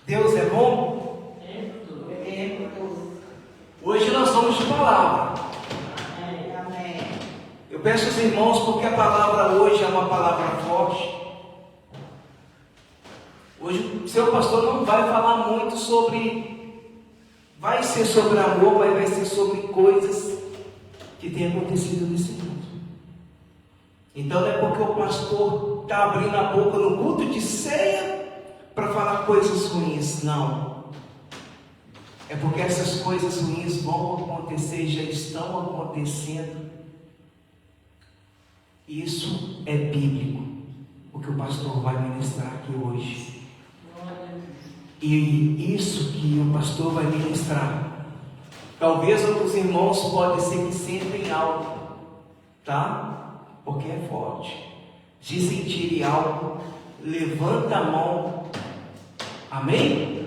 Deus é bom? Hoje nós vamos de palavra. Eu peço aos irmãos, porque a palavra hoje é uma palavra forte. Hoje o seu pastor não vai falar muito vai ser sobre amor, mas vai ser sobre coisas que têm acontecido nesse mundo. Então não é porque o pastor está abrindo a boca no culto de ceia para falar coisas ruins, não. É porque essas coisas ruins vão acontecer, já estão acontecendo. Isso é bíblico, o que o pastor vai ministrar aqui hoje. E isso que o pastor vai ministrar, talvez outros irmãos podem ser que sentem algo, tá? Porque é forte. Se sentirem algo, levanta a mão. Amém?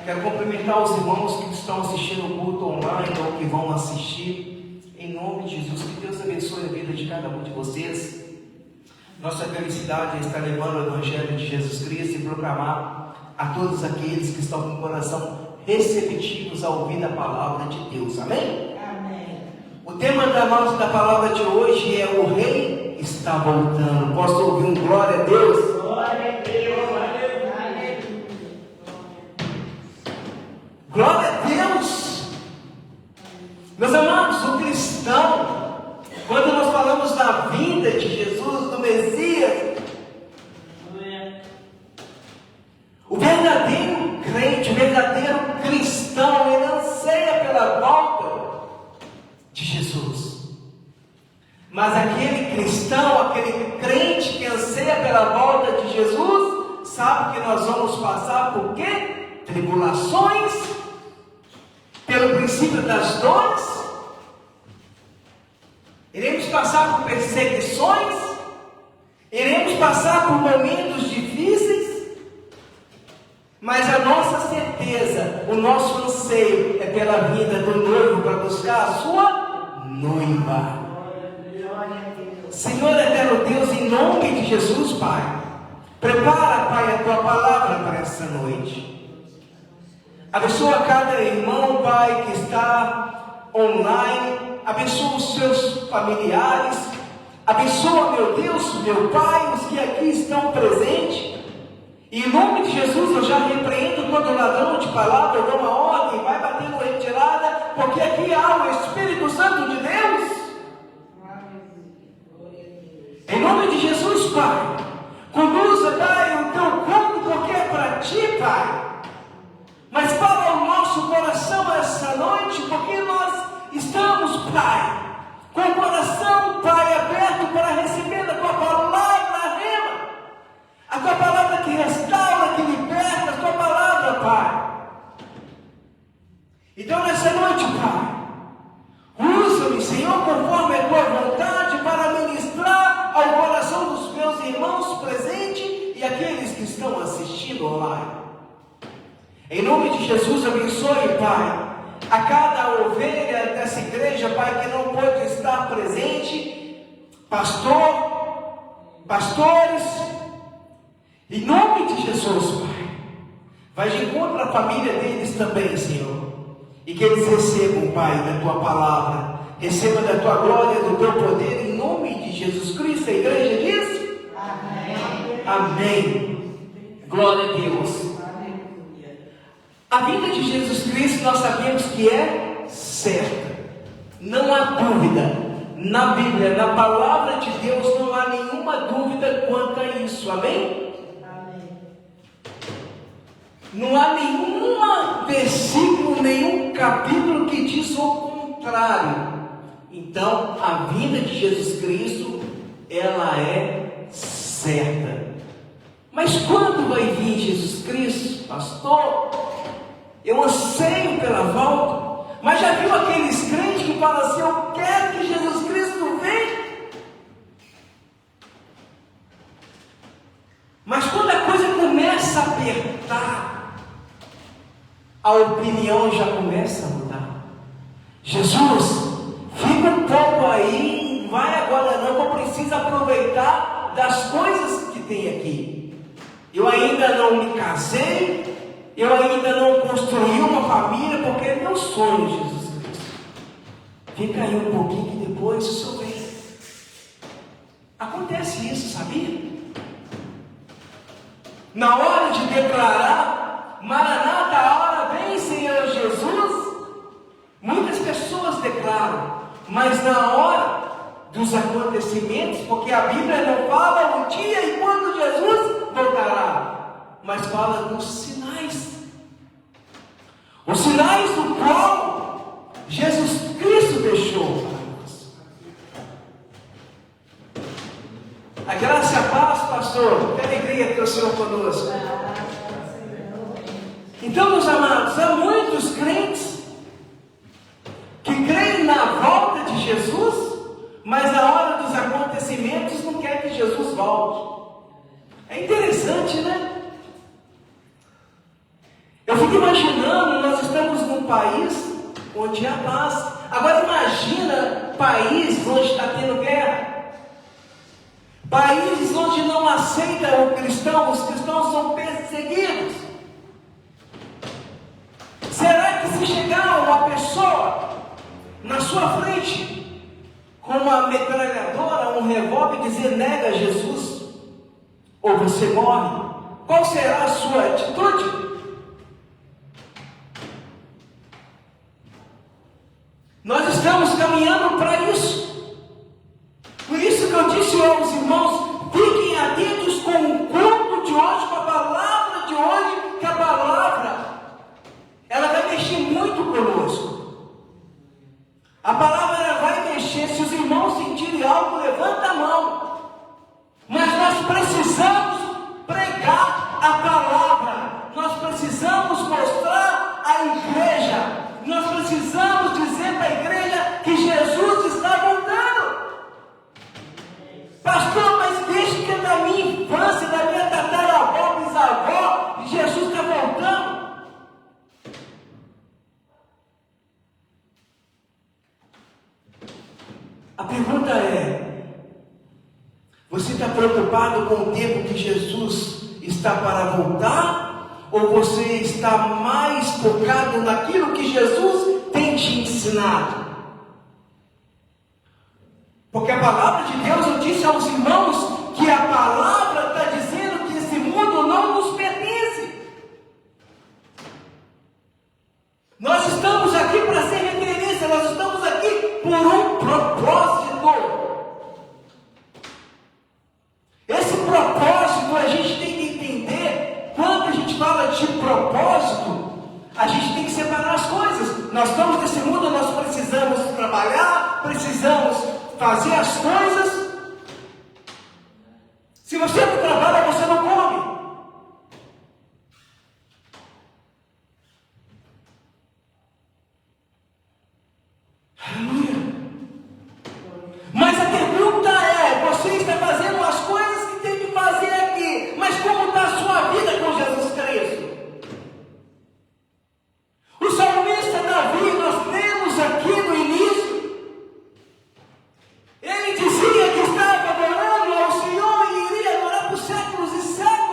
Quero cumprimentar os irmãos que estão assistindo o culto online ou que vão assistir. Em nome de Jesus, que Deus abençoe a vida de cada um de vocês. Nossa felicidade é estar levando o Evangelho de Jesus Cristo e proclamar a todos aqueles que estão com o coração receptivos a ouvir a palavra de Deus. Amém? Amém. O tema da palavra de hoje é: o Rei está voltando. Posso ouvir um glória a Deus? Glória a Deus. Glória a Deus. Meus amados, o cristão, quando nós falamos da vinda de Jesus, do Messias, o verdadeiro crente, o verdadeiro cristão, ele anseia pela volta de Jesus. Mas aquele cristão, aquele crente que anseia pela volta de Jesus, sabe que nós vamos passar por quê? Tribulações, pelo princípio das dores, iremos passar por perseguições, iremos passar por momentos difíceis. Mas a nossa certeza, o nosso anseio é pela vinda do noivo para buscar a sua noiva. Senhor eterno Deus, em nome de Jesus, Pai, prepara, Pai, a tua palavra para essa noite. Abençoa cada irmão, Pai, que está online. Abençoa os seus familiares. Abençoa, meu Deus, meu Pai, os que aqui estão presentes. E em nome de Jesus eu já repreendo todo ladrão de palavra, eu dou uma ordem, vai batendo retirada, porque aqui há o Espírito Santo de Deus. Em nome de Jesus, Pai, conduza, Pai, o teu culto, porque é para ti, Pai. Mas fala o nosso coração essa noite, porque nós estamos, Pai, com o coração, Pai, aberto para receber a tua palavra, rema. A tua palavra que restaura, que liberta, a tua palavra, Pai. Então nessa noite, Pai, usa-me, Senhor, conforme a tua vontade, para ministrar ao coração dos meus irmãos presentes e aqueles que estão assistindo online. Em nome de Jesus, abençoe, Pai, a cada ovelha dessa igreja, Pai, que não pode estar presente, pastores, em nome de Jesus, Pai, vai de encontro à família deles também, Senhor, e que eles recebam, Pai, da tua palavra, recebam da tua glória, do teu poder, em nome de Jesus Cristo. A igreja diz: amém. Amém. Glória a Deus. A vinda de Jesus Cristo nós sabemos que é certa, não há dúvida. Na Bíblia, na palavra de Deus, não há nenhuma dúvida quanto a isso. Amém? Não há nenhum versículo, nenhum capítulo que diz o contrário. Então, a vinda de Jesus Cristo, ela é certa. Mas quando vai vir Jesus Cristo, pastor? Eu anseio pela volta. Mas já viu aqueles crentes que falam assim: eu quero que Jesus Cristo venha? Mas quando a coisa começa a apertar, a opinião já começa a mudar. Jesus, fica um pouco aí, não vai agora não, eu preciso aproveitar das coisas que tem aqui. Eu ainda não me casei, Eu ainda não construí uma família porque é meu sonho, Jesus Cristo. Fica aí um pouquinho que depois o Senhor vem. Acontece isso, sabia? Na hora de declarar, Maranata, a hora vem, Senhor Jesus, muitas pessoas declaram, mas na hora dos acontecimentos, porque a Bíblia não fala o dia e quando Jesus voltará, mas fala dos sinais. Os sinais do qual Jesus Cristo deixou para nós. A graça e a paz, pastor, que alegria ter o Senhor conosco. Então, meus amados, há muitos crentes que creem na volta de Jesus, mas na hora dos acontecimentos não quer que Jesus volte. É interessante, né? Eu fico imaginando, nós estamos num país onde há paz. Agora imagina país onde está tendo guerra. Países onde não aceitam o cristão, os cristãos são perseguidos. Será que se chegar uma pessoa na sua frente com uma metralhadora, um revólver e dizer nega Jesus, ou você morre, qual será a sua atitude? Nós estamos caminhando para isso. Por isso que eu disse aos irmãos, fiquem atentos com o culto de hoje, com a palavra de hoje, que a palavra, ela vai mexer muito conosco. A palavra ela vai mexer. Se os irmãos sentirem algo, levanta a mão. Mas nós precisamos pregar a palavra. Nós precisamos mostrar à igreja. Nós precisamos dizer para a igreja que Jesus está voltando. Pastor, mas desde que é da minha infância, da minha tataravó, bisavó, Jesus está voltando. A pergunta é: você está preocupado com o tempo que Jesus está para voltar? Ou você está mais focado naquilo que Jesus tem te ensinado? Porque a palavra de Deus, eu disse aos irmãos, que a palavra está dizendo que esse mundo não nos pertence. Nós estamos aqui para ser referência, nós estamos aqui por um propósito. Esse propósito a gente tem que entender. Quando a gente fala de propósito, a gente tem que separar as coisas. Nós estamos nesse mundo, nós precisamos trabalhar, precisamos fazer as coisas. Se você não trabalha, você não come. Aleluia. Mas a pergunta é: você está fazendo as coisas que tem que fazer aqui, mas como está a sua vida com Jesus Cristo? O salmista Davi, nós lemos aqui no início, ele dizia que estava adorando ao Senhor e iria adorar por séculos e séculos.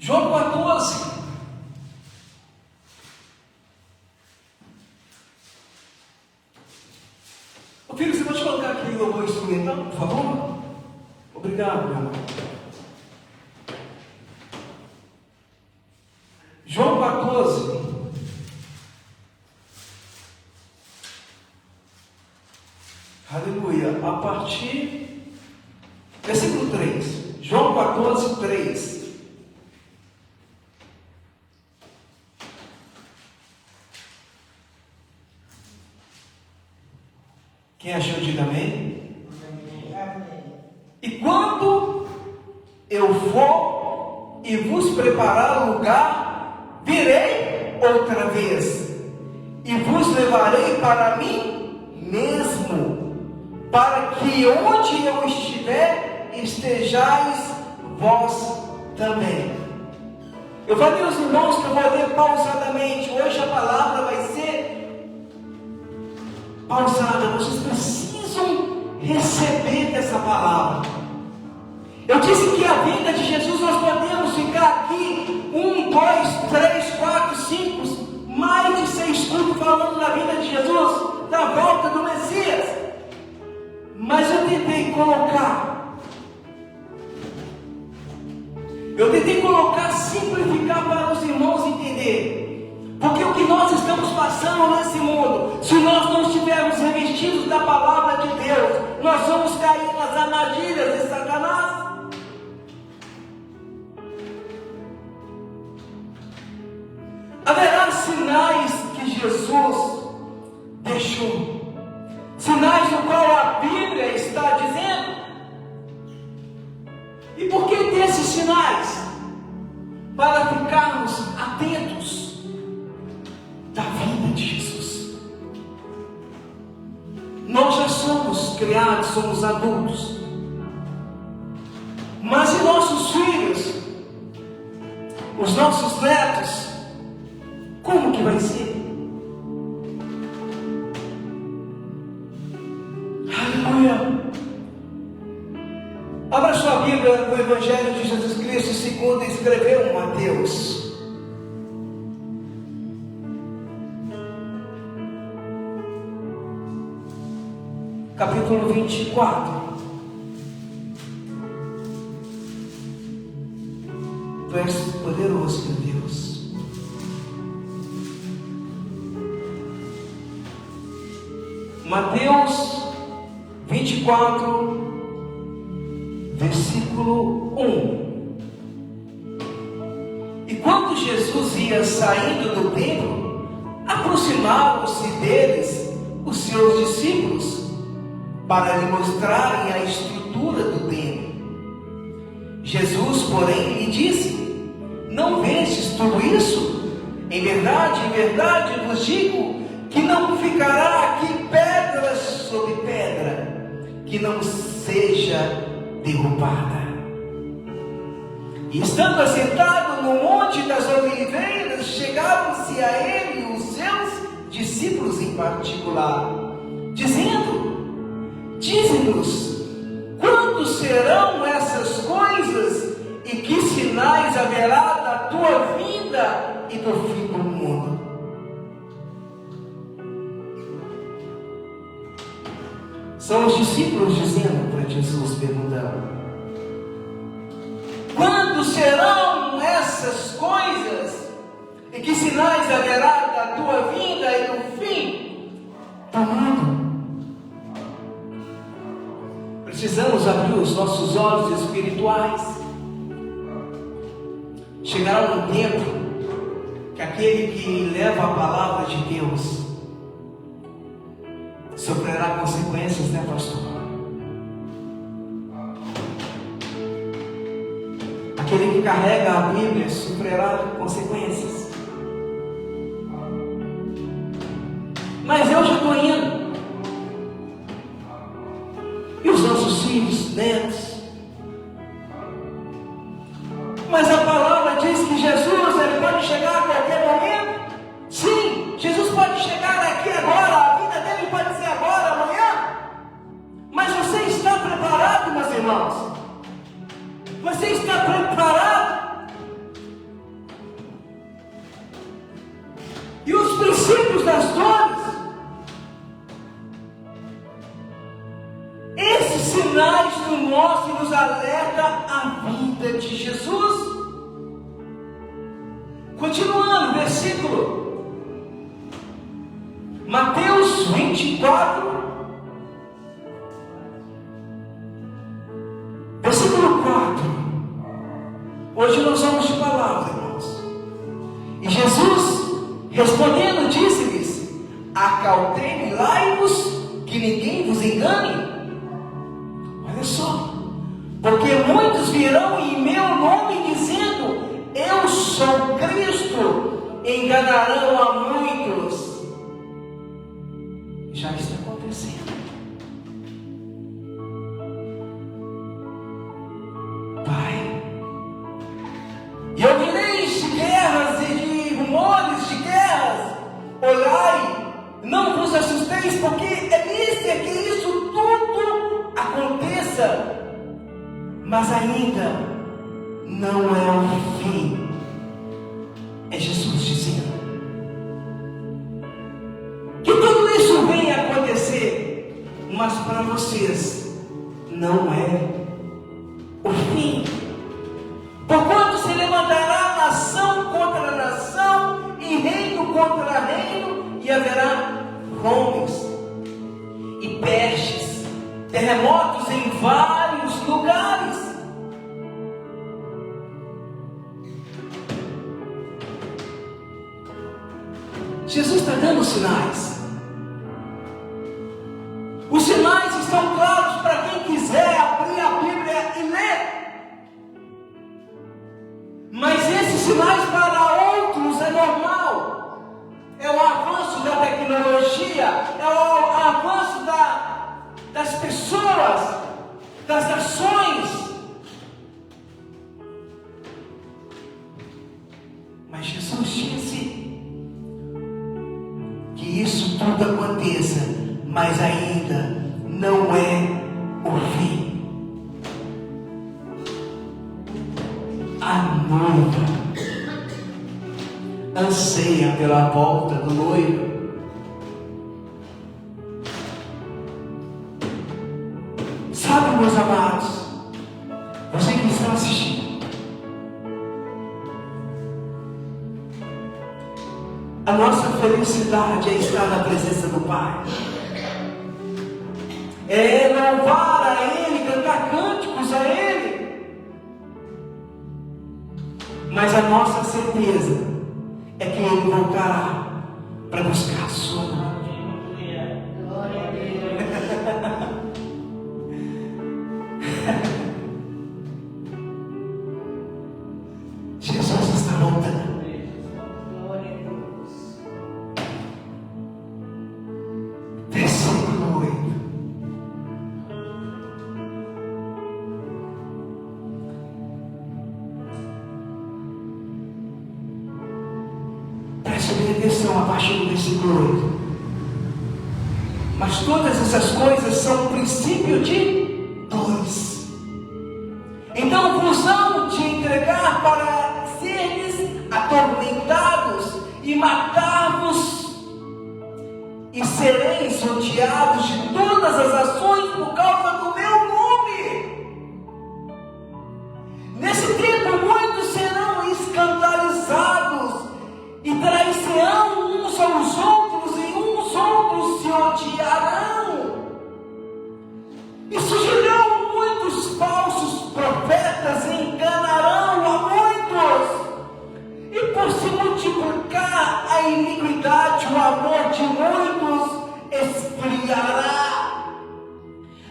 João 14. Ô filho, você pode colocar aqui o louvor instrumental, por favor? Obrigado, meu irmão. João 14. Aleluia. A partir, versículo 3. João 14, 3. Quem achou, diga amém. E quando eu for e vos preparar lugar, virei outra vez e vos levarei para mim mesmo, para que onde eu estiver, estejais vós também. Eu falei aos irmãos que eu vou ler pausadamente. Hoje a palavra vai ser pausada. Vocês precisam receber essa palavra. Eu disse que a vinda de Jesus, nós podemos ficar aqui 1, 2, 3, 4, 5, mais de 6 cultos falando da vinda de Jesus, da volta do Messias. Mas eu tentei colocar, simplificar para os irmãos entenderem. Porque o que nós estamos passando nesse mundo, se nós não estivermos revestidos da palavra de Deus, nós vamos cair nas armadilhas de Satanás. Haverá sinais que Jesus deixou, sinais no qual a Bíblia está dizendo. E por que desses sinais? Para ficarmos atentos da vida de Jesus. Nós já somos criados, somos adultos, mas e nossos filhos, os nossos netos, como que vai ser? Aleluia! Abra sua Bíblia no Evangelho de Jesus Cristo, segundo escreveu Mateus. Capítulo 24. Verso poderoso de Deus. Mateus 24, versículo 1. E quando Jesus ia saindo do templo, aproximaram-se deles os seus discípulos, para lhe mostrarem a estrutura do templo. Jesus, porém, lhe disse: não vestes tudo isso? Em verdade, vos digo, que não ficará aqui pedra sobre pedra, que não seja derrubada. E estando assentado no Monte das Oliveiras, chegaram-se a ele os seus discípulos em particular, dizendo: dize-nos, quando serão essas coisas, e que sinais haverá da tua vinda e do fim do mundo? São os discípulos dizendo para Jesus, perguntando: quando serão essas coisas, e que sinais haverá da tua vinda e do fim do mundo? Precisamos abrir os nossos olhos espirituais. Chegará um tempo que aquele que leva a palavra de Deus sofrerá consequências, né, pastor? Aquele que carrega a Bíblia sofrerá consequências. Mas eu já estou indo. E os nossos filhos, netos? Mas a palavra diz que Jesus, ele pode chegar a qualquer momento. Sim, Jesus pode chegar aqui agora. A vida dele pode ser agora, amanhã. Mas você está preparado, meus irmãos? Você está preparado? Continuando, versículo Mateus 24, versículo 4. Hoje nós vamos de palavra, irmãos. E Jesus, respondendo, disse-lhes: acautelai-vos que ninguém vos engane. Olha só, porque muitos virão em meu nome dizendo: eu sou Cristo, enganarão a muitos. Já está acontecendo. Pai, e ouvireis de guerras e de rumores de guerras. Olhai, não vos assusteis, porque é mística que isso tudo aconteça, mas ainda não é o fim. É Jesus dizendo que tudo isso vem acontecer, mas para vocês não é o fim. Porquanto se levantará nação contra nação e reino contra reino, e haverá fomes e pestes, terremotos em vários lugares. Jesus está dando sinais. Os sinais estão claros para quem quiser abrir a Bíblia e ler. Mas esses sinais para outros é normal. É o avanço da tecnologia, é o avanço das pessoas, das nações. Mas Jesus disse que isso tudo aconteça, mas ainda não é o fim. A noiva anseia pela volta do noivo. Sabe, meus amados, você que está assistindo, a nossa felicidade é estar na presença do Pai, é louvar a Ele, cantar cânticos a Ele. Mas a nossa certeza é que Ele voltará para buscar a sua noiva. Glória a Deus. Jesus está voltando. Glória a Deus. Versículo 8. Atenção a partir do versículo 8. Mas todas essas coisas são o princípio de dores. Então vos hão de entregar para seres atormentados e matar-vos, e sereis odiados de todas as ações por causa do meu nome. Nesse tempo muitos serão escandalizados e trairão uns aos outros, e uns outros se odiarão. E surgirão muitos falsos profetas e enganarão a muitos. E por se multiplicar a iniquidade, o amor de muitos esfriará.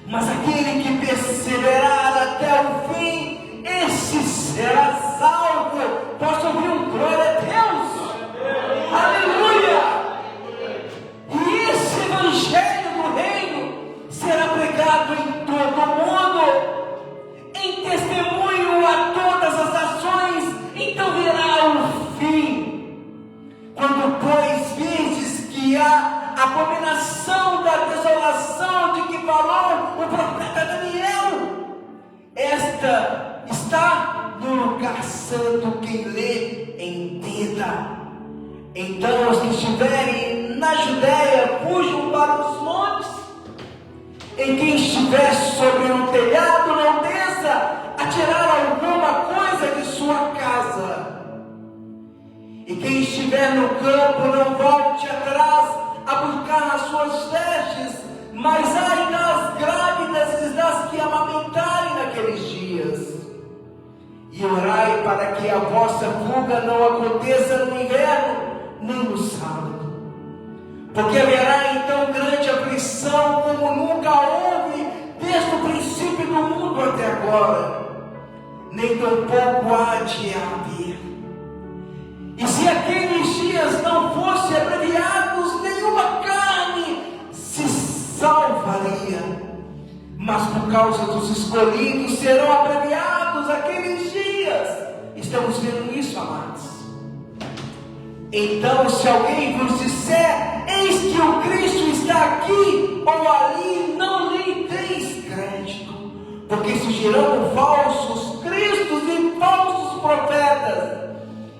Mas aquele que perseverar até o fim, esse será salvo. Posso ouvir um glória a Deus? Aleluia! E esse evangelho do reino será pregado em todo o mundo, em testemunho a todas as nações. Então virá o fim. Quando, pois, vistes que a abominação da desolação de que falou o profeta Daniel, esta está no lugar santo, quem lê, entenda. Então os que estiverem na Judéia fujam para os montes. Em quem estiver sobre um telhado não desça a tirar alguma coisa de sua casa. E quem estiver no campo, não volte atrás a buscar as suas vestes, mas ai das grávidas e das que amamentarem naqueles dias. E orai para que a vossa fuga não aconteça no inverno, nem no sábado. Porque haverá então grande aflição, como nunca houve desde o princípio do mundo até agora, nem tampouco há de haver. E se aqueles dias não fossem abreviados, nenhuma carne se salvaria. Mas por causa dos escolhidos serão abreviados aqueles dias. Estamos vendo isso, amados. Então, se alguém vos disser, eis que o Cristo está aqui ou ali, não lhe deis crédito, porque surgirão falsos cristos e falsos profetas,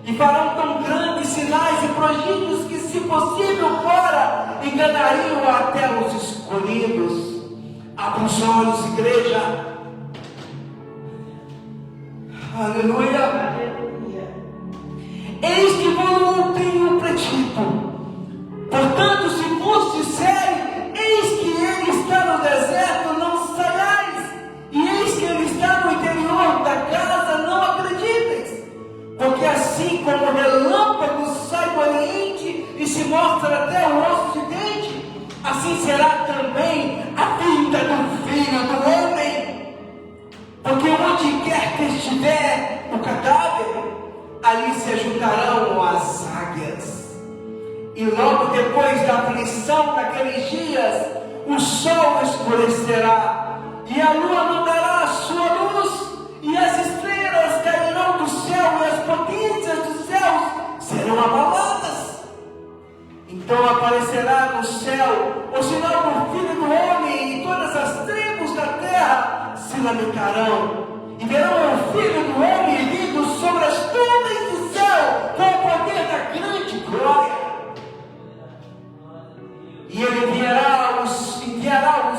e farão tão grandes sinais e prodígios que, se possível fora, enganariam até os escolhidos. Abra os olhos, igreja. Aleluia. Eis que vos tenho predito. Portanto, se vos disserem, eis que ele está no deserto, não saiais, e eis que ele está no interior da casa, não acreditem. Porque assim como o relâmpago sai do oriente e se mostra até o ocidente, assim será também a vinda do Filho do Homem. Porque onde quer que estiver o cadáver, ali se ajuntarão as águias. E logo depois da aflição daqueles dias, o sol escurecerá, e a lua não dará a sua luz, e as estrelas cairão do céu, e as potências dos céus serão abaladas. Então aparecerá no céu o sinal do Filho do Homem, e todas as tribos da terra se lamentarão, e verão o Filho do Homem vindo sobre as nuvens do céu, com o poder da grande glória. E ele enviará os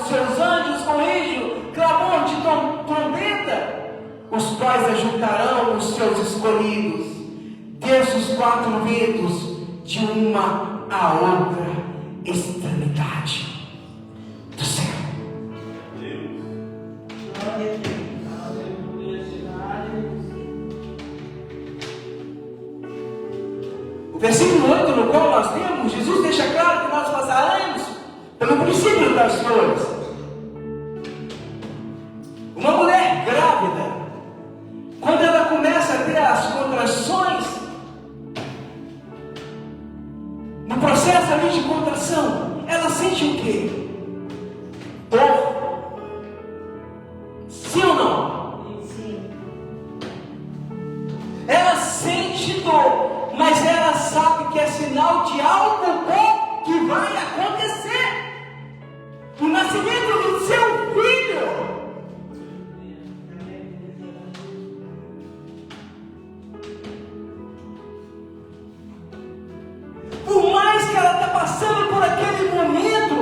seus anjos com rígido clamor de trombeta, os quais ajuntarão os seus escolhidos desde os quatro ventos, de uma a outra extremidade do céu. O versículo 8, no qual nós temos, Jesus deixa claro que nós passaremos pelo princípio das dores. Uma mulher grávida, quando ela começa a ter as contrações, no processo ali de contração, ela sente o quê? Dor. Sim ou não? Sim. Ela sente dor, mas ela sabe que é sinal de algo bom que vai acontecer. O nascimento do seu filho. Por mais que ela está passando por aquele momento,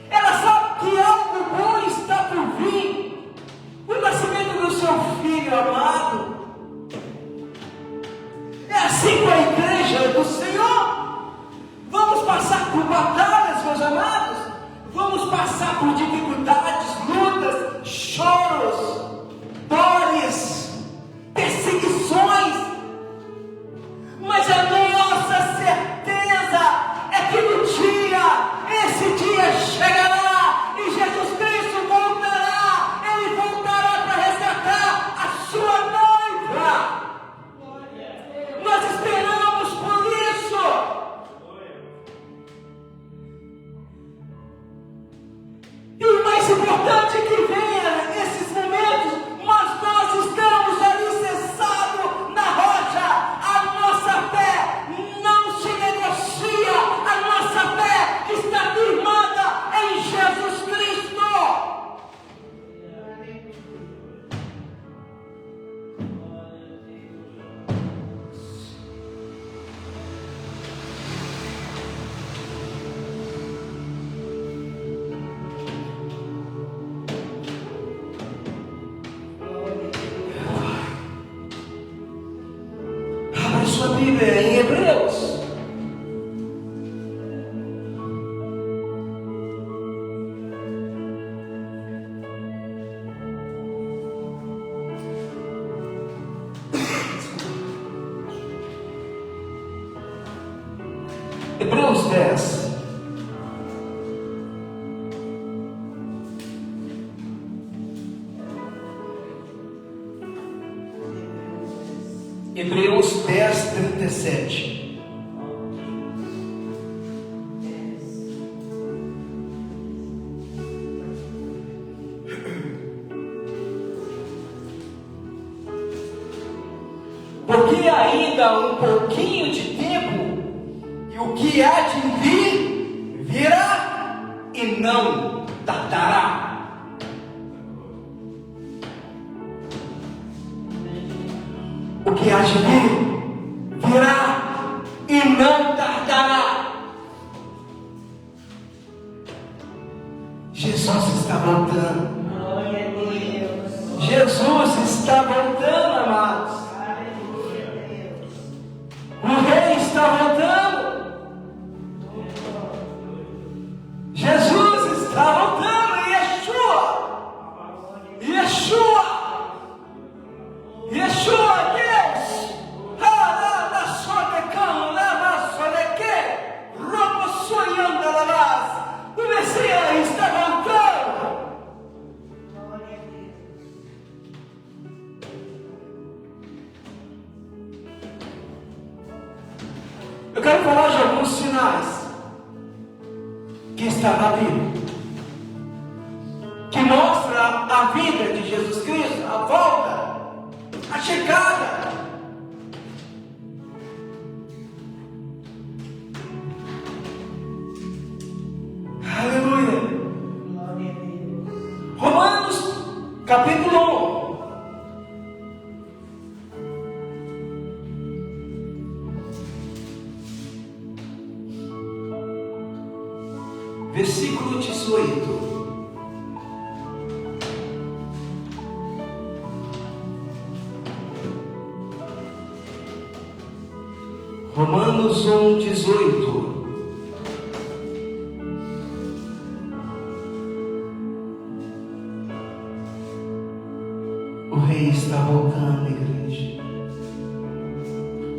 ela sabe que algo bom está por vir. O nascimento do seu filho amado. É assim com a igreja do Senhor. Vamos passar por batalhas, meus amados. Vamos passar por dificuldades, lutas, choros, dores, perseguições. Mas a nossa certeza é que no esse dia chegará e Jesus Cristo voltará. Ele voltará para resgatar a sua noiva. Nós esperamos por isso. E o mais importante sua Bíblia em Hebreus. Hebreus 10. Hebreus 10, 37. Porque ainda um pouquinho de tempo, e o que há de vir, virá e não tardará. O que há de vir, virá e não tardará. Jesus está voltando. Glória a Deus. Jesus está voltando, amados. Aleluia, Deus. O Rei está voltando. Jesus está voltando. Yeshua. Yeshua, Deus. O Messias está voltando. Glória a Deus. Eu quero falar de alguns sinais que está na Bíblia, que mostra a vinda de Jesus Cristo, a volta, a chegada. Aleluia. Glória a Deus. Romanos capítulo 1. Versículo 18. Romanos 1, 18. O Rei está voltando, igreja.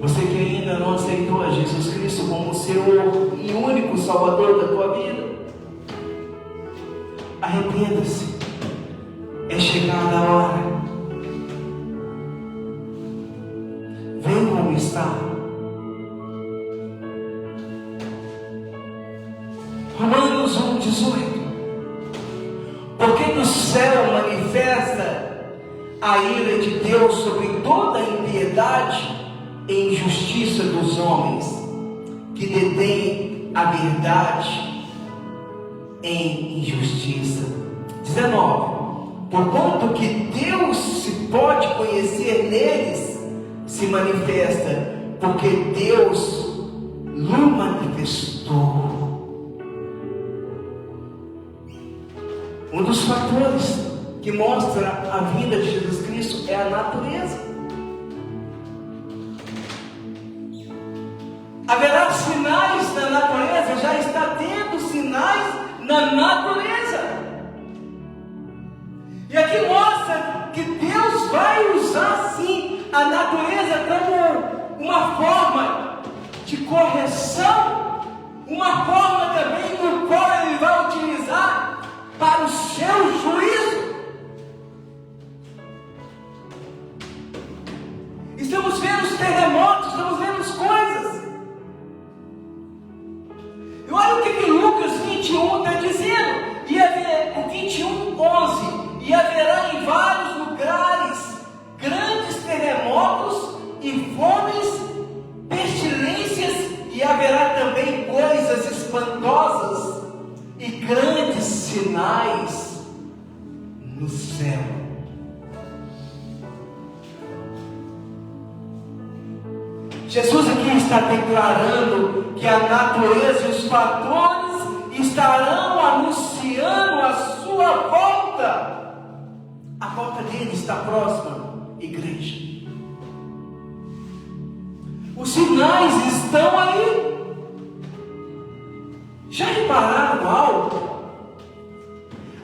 Você que ainda não aceitou a Jesus Cristo como seu e único Salvador da tua vida, arrependa-se. É chegada a hora. Vem como está. Romanos 1, 18. Porque no céu manifesta a ira de Deus sobre toda a impiedade e injustiça dos homens, que detêm a verdade em injustiça. 19. Porquanto que Deus se pode conhecer neles, se manifesta, porque Deus lhe manifestou. Um dos fatores que mostra a vinda de Jesus Cristo é a natureza. Haverá sinais na natureza, já está tendo sinais na natureza. E aqui mostra que Deus vai usar sim a natureza como uma forma de correção, uma forma também no qual Ele vai utilizar para o seu juízo. Estamos vendo os terremotos, estamos vendo as coisas. E olha o que Lucas 21 está dizendo. 21, 11. E haverá em vários lugares grandes terremotos e fomes, pestilências, e haverá também coisas espantosas e grandes sinais no céu. Jesus aqui está declarando que a natureza e os fatores estarão anunciando a sua volta. A volta dele está próxima, igreja. O Os sinais estão aí. Já repararam algo?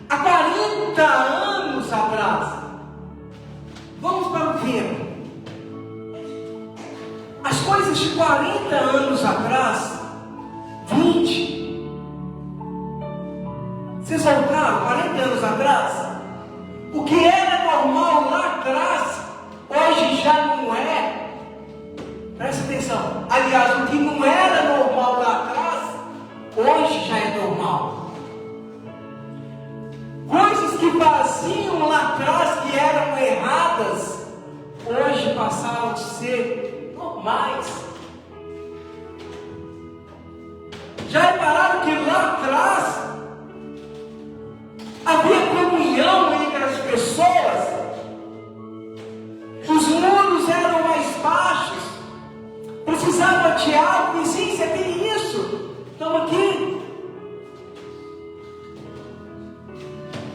Há 40 anos atrás, vamos para o tempo. As coisas de 40 anos atrás, 20. Vocês voltaram 40 anos atrás? O que era normal lá atrás, hoje já não é. Presta atenção. Aliás, o que não era normal lá atrás, hoje já é normal. Coisas que faziam lá atrás que eram erradas, hoje passaram a ser normais. Já repararam que lá atrás havia comunhão entre as pessoas? Os muros eram mais baixos. Precisava de algo, e sim, você tem isso. Estamos aqui.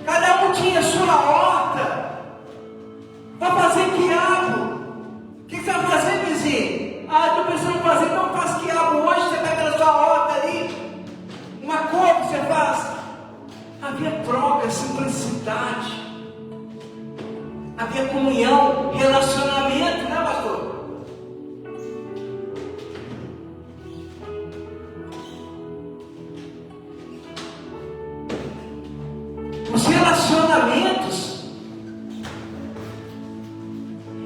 Cada um tinha sua horta. Vai fazer quiabo. O que você vai fazer, vizinho? Estou pensando em fazer, então faz quiabo hoje. Você pega na sua horta ali, uma couve você faz. Havia troca, simplicidade. Havia comunhão, relacionamento, né, pastor? Os relacionamentos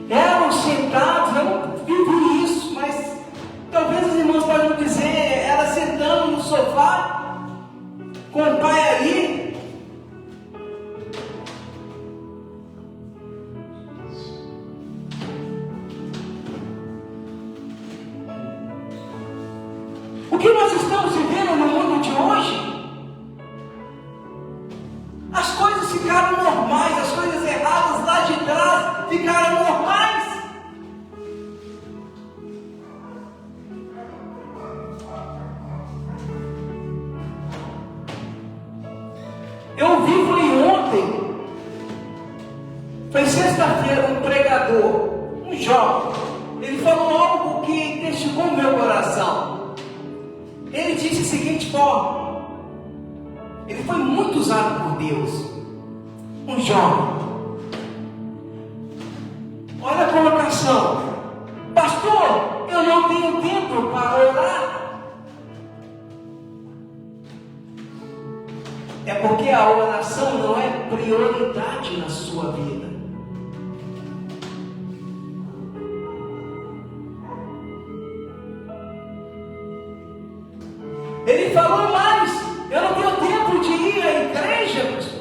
eram sentados, eu não vivo isso, mas talvez os irmãos podem dizer, ela sentando no sofá, com o pai ali. O que nós estamos vivendo no mundo de hoje? As coisas ficaram normais, as coisas erradas lá de trás ficaram normais. Eu vi foi ontem, foi sexta-feira, um pregador, um jovem, ele falou algo que testificou o meu coração. Ele disse a seguinte forma, ele foi muito usado por Deus, um jovem. Olha a colocação: pastor, eu não tenho tempo para orar. É porque a oração não é prioridade na sua vida. Ele falou mais: eu não tenho tempo de ir à igreja, pastor.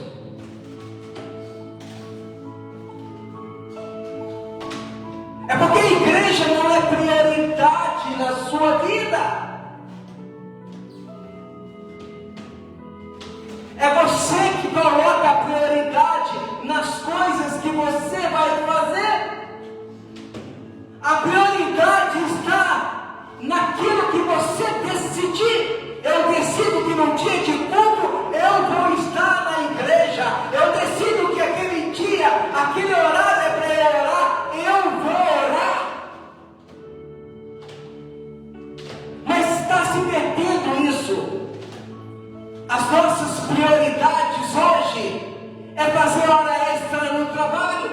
É porque a igreja não é prioridade na sua vida. É você que coloca a prioridade nas coisas que você vai fazer. A prioridade está naquilo que você decidir. Eu decido que no dia de culto eu vou estar na igreja. Eu decido que aquele dia, aquele horário é para eu orar. Eu vou orar. Mas está se perdendo isso. As nossas prioridades hoje é fazer hora extra no trabalho.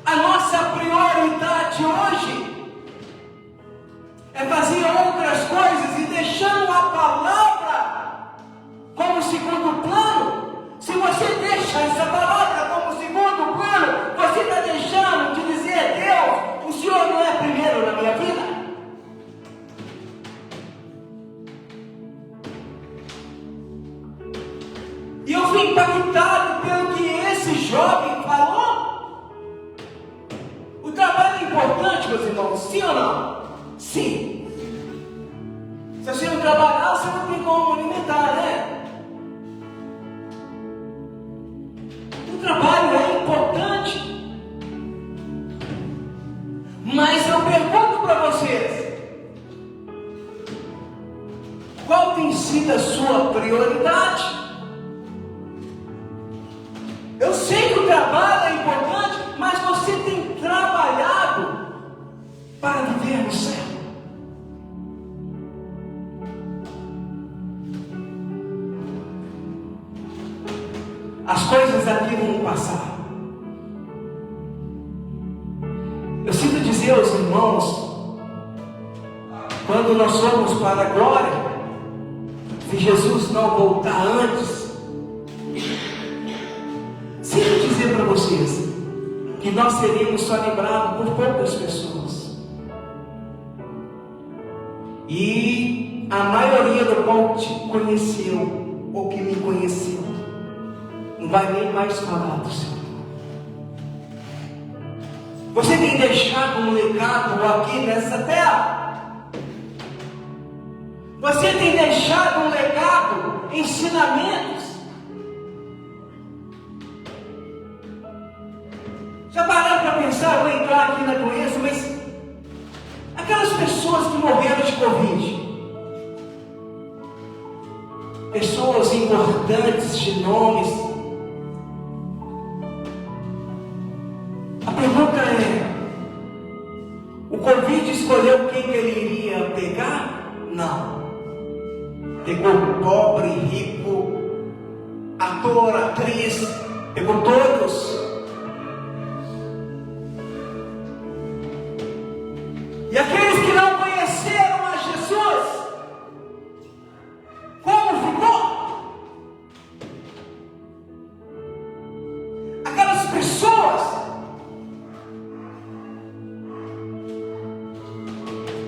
A nossa prioridade hoje é fazer outras coisas e deixando a palavra como segundo plano. Se você deixa essa palavra como segundo plano, você está deixando de dizer: Deus, o Senhor não é primeiro na minha vida. E eu fui impactado pelo que esse jovem falou. O trabalho é importante, meus irmãos, sim ou não? Sim. Se você não trabalhar, você não tem como alimentar, né? O trabalho é importante. Mas eu pergunto para vocês: qual tem sido a sua prioridade? Eu sei que o trabalho é importante, mas você tem trabalhado irmãos, quando nós formos para a glória, se Jesus não voltar antes, sinto dizer para vocês que nós seríamos só lembrados por poucas pessoas, e a maioria do qual te conheceu ou que me conheceu não vai nem mais falar do Senhor. Você tem deixado um legado aqui nessa terra? Você tem deixado um legado, ensinamentos? Já pararam para pensar, vou entrar aqui na doença, mas aquelas pessoas que morreram de Covid, pessoas importantes de nomes, a pergunta é: o Covid escolheu quem ele iria pegar? Não. Pegou pobre, rico, ator, atriz, pegou todos. E aqueles que não conheceram a Jesus, como ficou? Aquelas pessoas.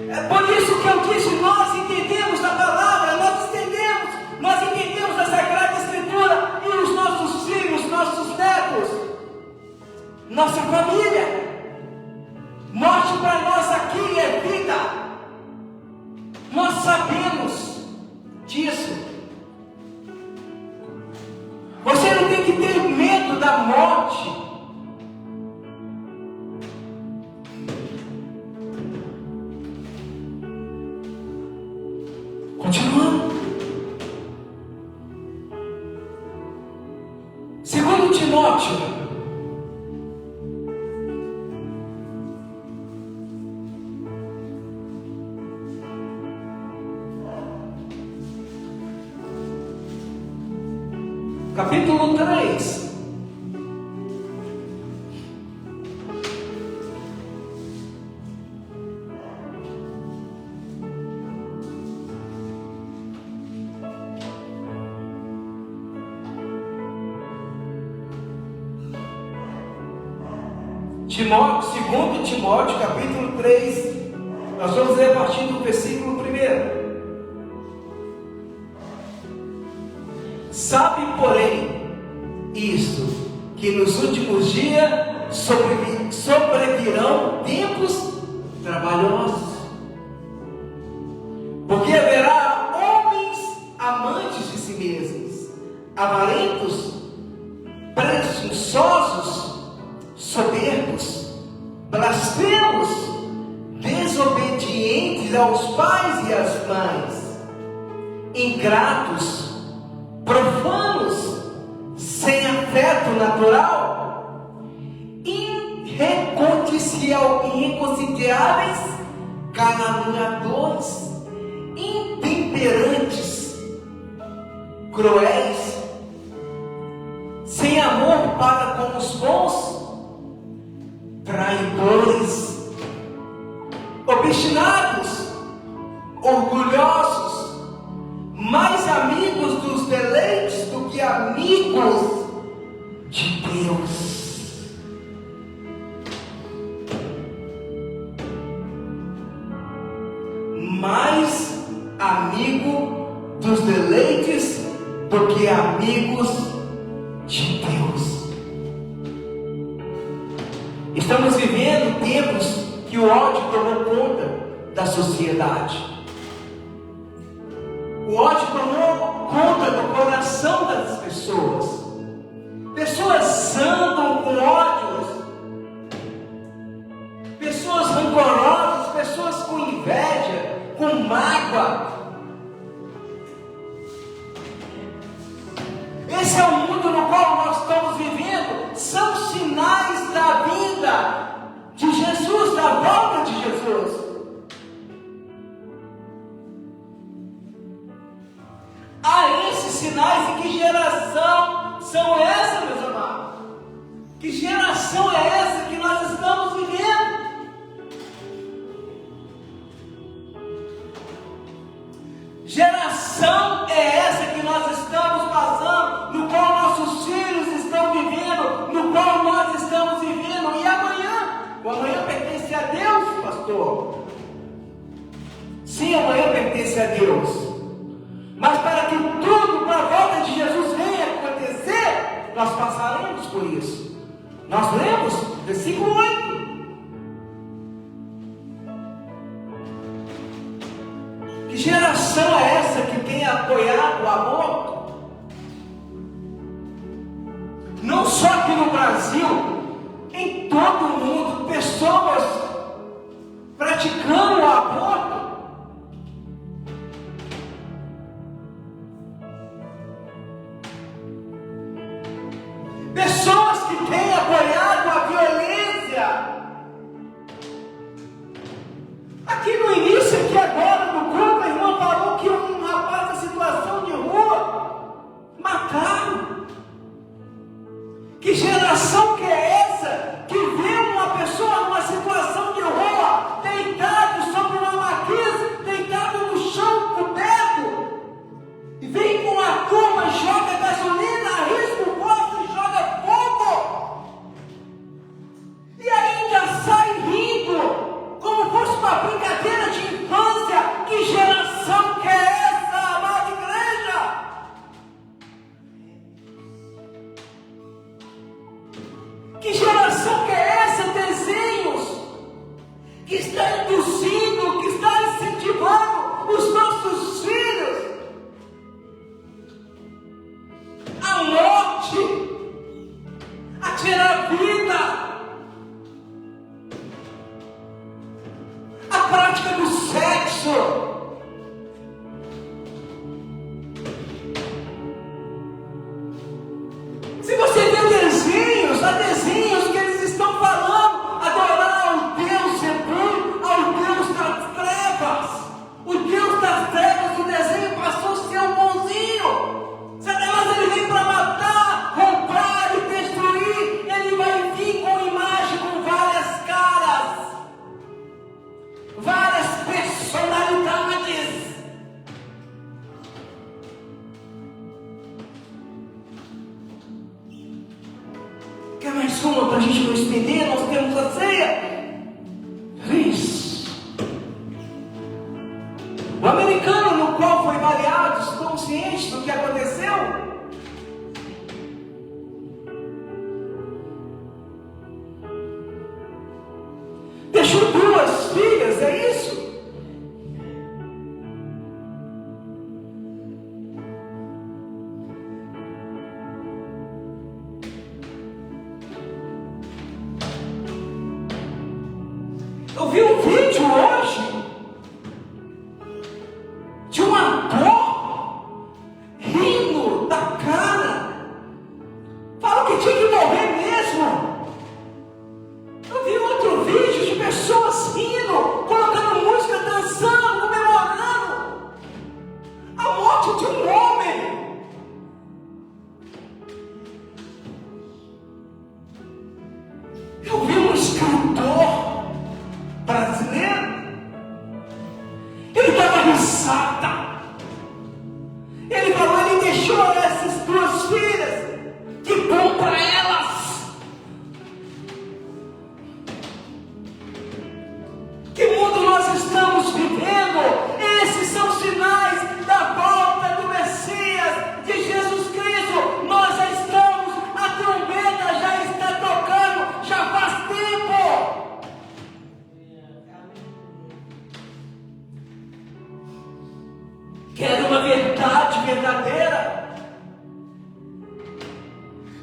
É por isso que eu disse, nós entendemos a palavra, nós entendemos a Sagrada Escritura, e os nossos filhos, nossos netos, nossa família. Morte para nós aqui é vida. Nós sabemos disso. Você não tem que ter medo da morte. Continuando. Segundo Timóteo, capítulo 3. Segundo Timóteo, capítulo 3, nós vamos ler a partir do versículo 1. Sabe, porém, isto, que nos últimos dias sobrevirão tempos trabalhosos, porque haverá homens amantes de si mesmos, avarentos, presunçosos, soberbos, blasfemos, desobedientes aos pais e às mães, ingratos, profanos, sem afeto natural, irreconciliáveis, caluniadores, intemperantes, cruéis, sem amor para com os bons, traidores, obstinados, orgulhosos, mais amigos dos deleites do que amigos de Deus. Mais amigo dos deleites do que amigos de Deus. Estamos vivendo tempos que o ódio tomou conta da sociedade. O ódio tomou conta do coração das pessoas. Pessoas andam com ódios, pessoas rancorosas, pessoas com inveja, com mágoa. Esse é o mundo no qual nós estamos vivendo. São sinais da vinda de Jesus, da volta de Jesus. Há esses sinais. E que geração são essa, meus amados? Que geração é essa que nós estamos vivendo? pertence a Deus. Mas para que tudo para a volta de Jesus venha acontecer, nós passaremos por isso. Nós lemos versículo 8. Que geração é essa que tem apoiado o aborto? Não só aqui no Brasil, em todo o mundo, pessoas praticando o aborto. Pessoas que têm apoiado a violência. Aqui no início, aqui agora, no culto, a irmã falou que um rapaz em situação de rua mataram. Que geração que é essa que vê uma pessoa numa situação de rua, deitado sobre uma marquise, deitado no chão, coberto, e vem com a turma, joga gasolina, arrisca o posto e joga fogo, e ainda sai rindo, como fosse uma brincadeira de infância. Que geração que é essa, amada igreja? Que geração que é essa? Desenhos que está induzindo, que está incentivando os nossos filhos à morte, a tirar vida, a prática do sexo. Se você vê desenhos, há desenhos que eles estão falando, adorar ao Deus seguro, ao Deus das trevas. O Deus das trevas, o desenho passou a ser um bonzinho. Satanás, ele vem para matar, roubar e destruir. Ele vai vir com imagem, com várias caras, várias personalidades. Quer mais uma para a gente não estender? Nós temos a ceia. 3. O americano no qual foi baleado, estão cientes do que aconteceu? Deixou 2 filhas, é isso? Eu vi um vídeo hoje de um ator rindo da cara. Falou que tinha que morrer mesmo. Eu vi outro vídeo de pessoas rindo, colocando música, dançando, comemorando a morte de um homem. Eu vi um escritor brasileiro, ele estava risada. Ele falou, ele deixou essas 2 filhas. Que bom para elas. Que mundo nós estamos vivendo? Esses são sinais da volta do Messias, de Jesus Cristo. Nós já estamos, a trombeta já está tocando, já faz tempo. Quero uma verdade verdadeira.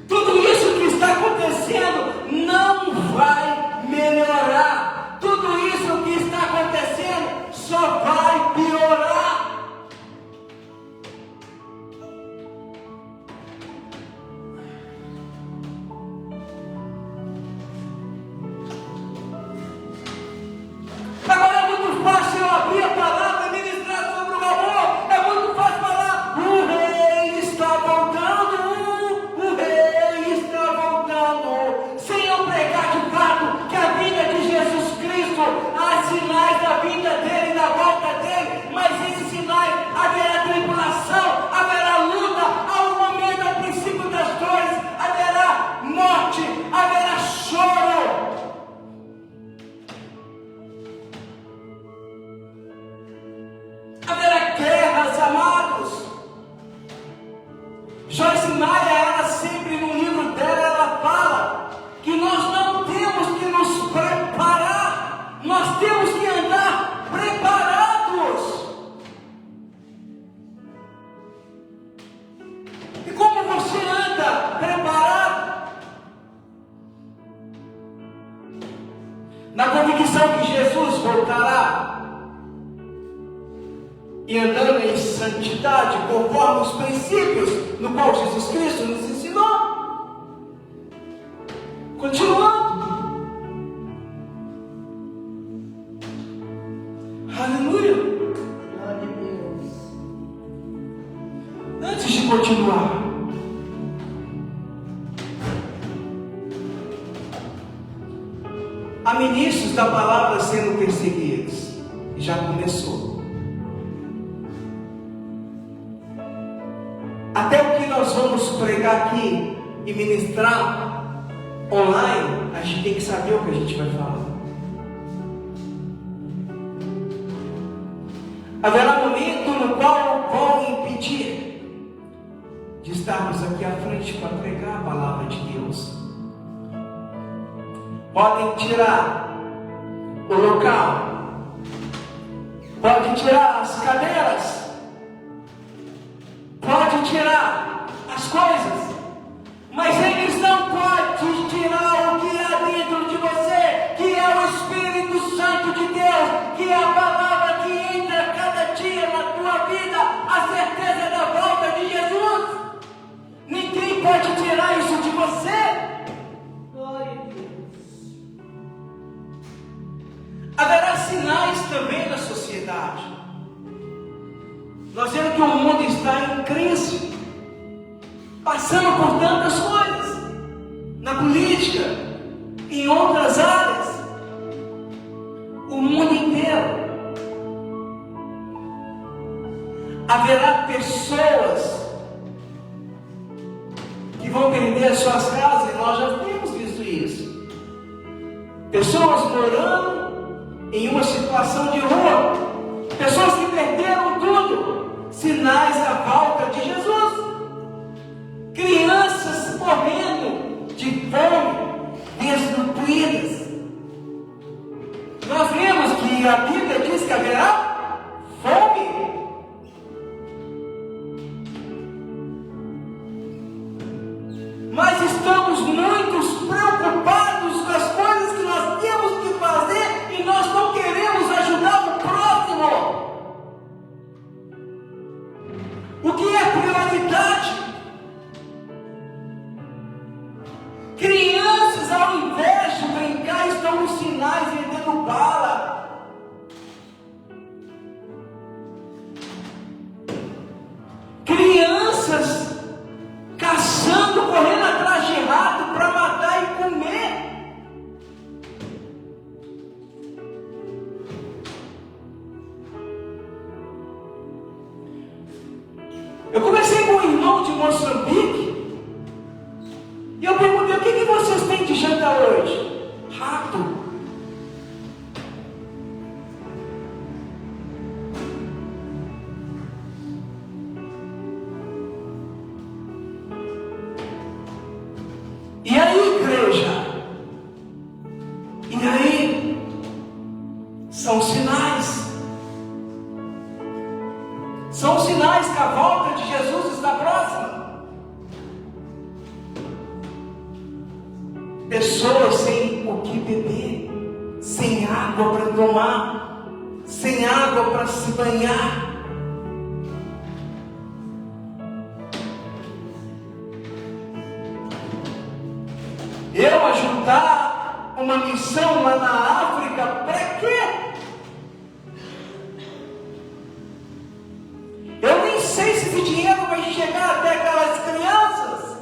Tudo isso que está acontecendo não vai melhorar. Tudo isso que está acontecendo só vai piorar. Agora é muito fácil eu abrir a palavra e ministrar sobre o amor. É muito fácil falar, o rei na convicção que Jesus voltará, e andando em santidade, conforme os princípios no qual Jesus Cristo nos ensinou. Continuando. Aleluia. Glória a Deus. Antes de continuar, há ministros da palavra sendo perseguidos. E já começou. Até o que nós vamos pregar aqui e ministrar online, a gente tem que saber o que a gente vai falar. Haverá momento no qual vão impedir de estarmos aqui à frente para pregar a palavra de Deus. Podem tirar o local, podem tirar as cadeiras, pode tirar as coisas, mas eles não podem tirar o que há dentro de você, que é o Espírito Santo de Deus, que é a palavra que entra cada dia na tua vida, a certeza da volta de Jesus. Ninguém pode tirar isso de você. Glória a Deus. Haverá sinais também na sociedade. Nós vemos que o mundo está em crise, passando por tantas coisas, na política, em outras áreas, o mundo inteiro. Haverá pessoas que vão perder as suas casas, e nós já temos visto isso. Pessoas morando em uma situação de rua, pessoas que perderam tudo. Sinais da volta de Jesus. Crianças morrendo de fome, desnutridas. Nós vemos que a Bíblia diz que haverá fome. Mas estamos muito preocupados com as coisas que nós temos que fazer e nós não queremos ajudar o próximo. O que é prioridade? Crianças, ao invés de brincar, estão nos sinais vendendo bala. Crianças caçando, correndo atrás de rato para matar e comer. Eu conversei com um irmão de Moçambique e eu perguntei: o que vocês têm de jantar hoje? Rato. E aí, igreja? E aí? São sinais. São sinais que a volta de Jesus está próxima. Pessoas sem o que beber, sem água para tomar, sem água para se banhar. Eu ajudar uma missão lá na África, para quê? Eu nem sei se esse dinheiro vai chegar até aquelas crianças.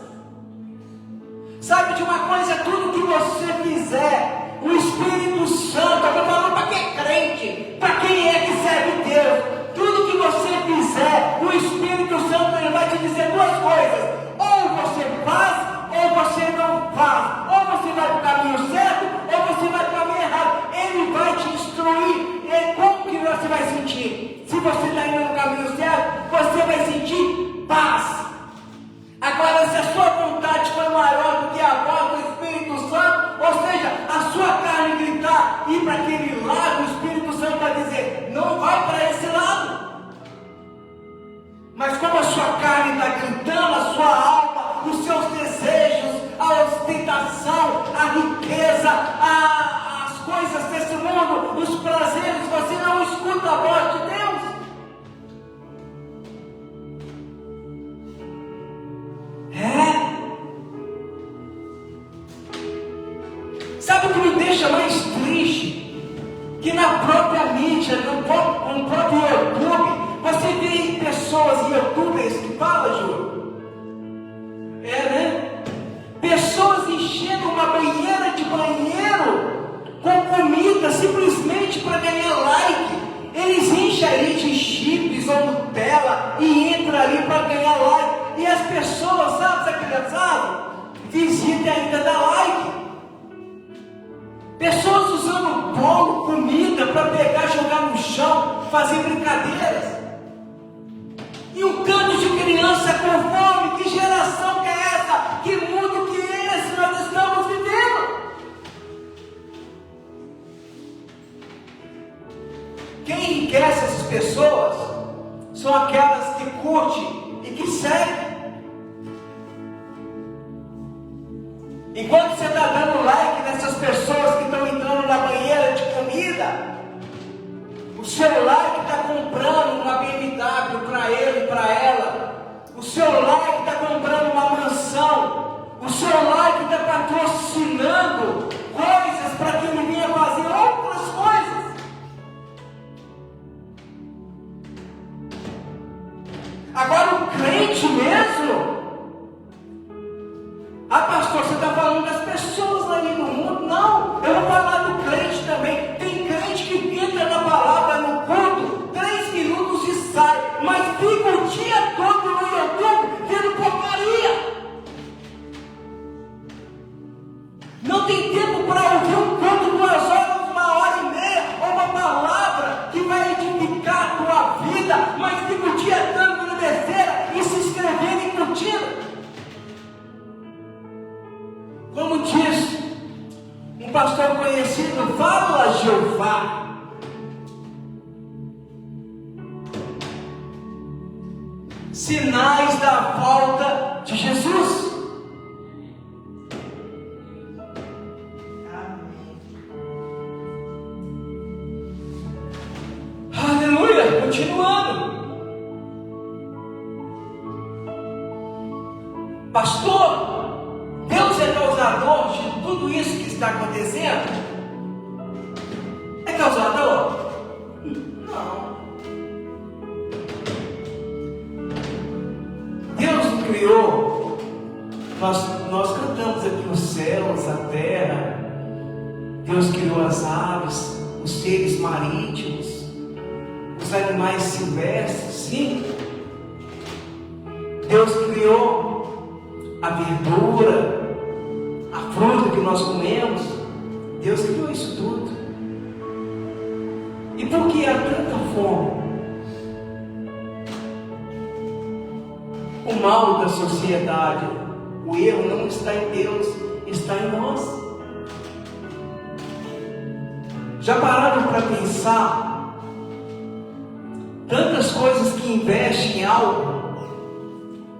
Sabe de uma coisa? Tudo que você fizer, o Espírito Santo, eu estou falando para quem é crente, para quem é que serve Deus, tudo que você fizer, o Espírito Santo ele vai te dizer duas coisas: ou você faz, ou você não faz, ou você vai para o caminho certo, ou você vai para o caminho errado. Ele vai te instruir. E como que você vai sentir? Se você está indo no caminho certo, você vai sentir paz. Agora, se a sua vontade foi maior do que a voz do Espírito Santo, ou seja, a sua carne gritar, ir para aquele lado, o Espírito Santo vai dizer: não vai para esse lado. Mas como a sua carne está gritando, a sua alma, os seus desejos, a ostentação, a riqueza, as coisas deixa mais triste que na própria mídia, no próprio YouTube, você vê pessoas, youtubers, que falam, Júlio? Né? Pessoas enchendo uma banheira de banheiro com comida simplesmente para ganhar like. Eles enchem ali de chips ou Nutella e entram ali para ganhar like. E as pessoas, sabe, essa criançada, visitam e ainda dá like. Pessoas usando bolo, comida para pegar, jogar no chão, fazer brincadeiras. E um canto de criança com fome. Que geração que é essa? Que mundo que é esse nós estamos vivendo? Quem enriquece essas pessoas são aquelas que curtem e que seguem. Enquanto você está dando like nessas pessoas que estão entrando na banheira de comida, o seu like está comprando uma BMW para ele e para ela. O seu like está comprando uma mansão. O seu like está patrocinando coisas para que ele venha fazer outras coisas. Agora o crente mesmo, pastor, você está falando das pessoas ali no mundo? Não, eu vou falar do crente também. Tem crente que entra na palavra no culto, 3 minutos e sai, mas fica o dia todo no YouTube vendo porcaria. Não tem tempo para ouvir um culto 2 horas, 1h30, ou uma palavra que vai edificar a tua vida, mas fica o dia todo na besteira e se inscrevendo e curtindo. Como diz um pastor conhecido, fala Jeová. Sinais da volta de Jesus. Amém. Aleluia, continuando. Pastor, Deus é causador de tudo isso que está acontecendo? É causador? Não. Deus nos criou. Nós cantamos aqui os céus, a terra. Deus criou as aves, os seres marítimos, os animais silvestres, sim. Deus criou a verdura, a fruta que nós comemos. Deus criou isso tudo. E por que há tanta fome? O mal da sociedade, o erro não está em Deus, está em nós. Já pararam para pensar? Tantas coisas que investem em algo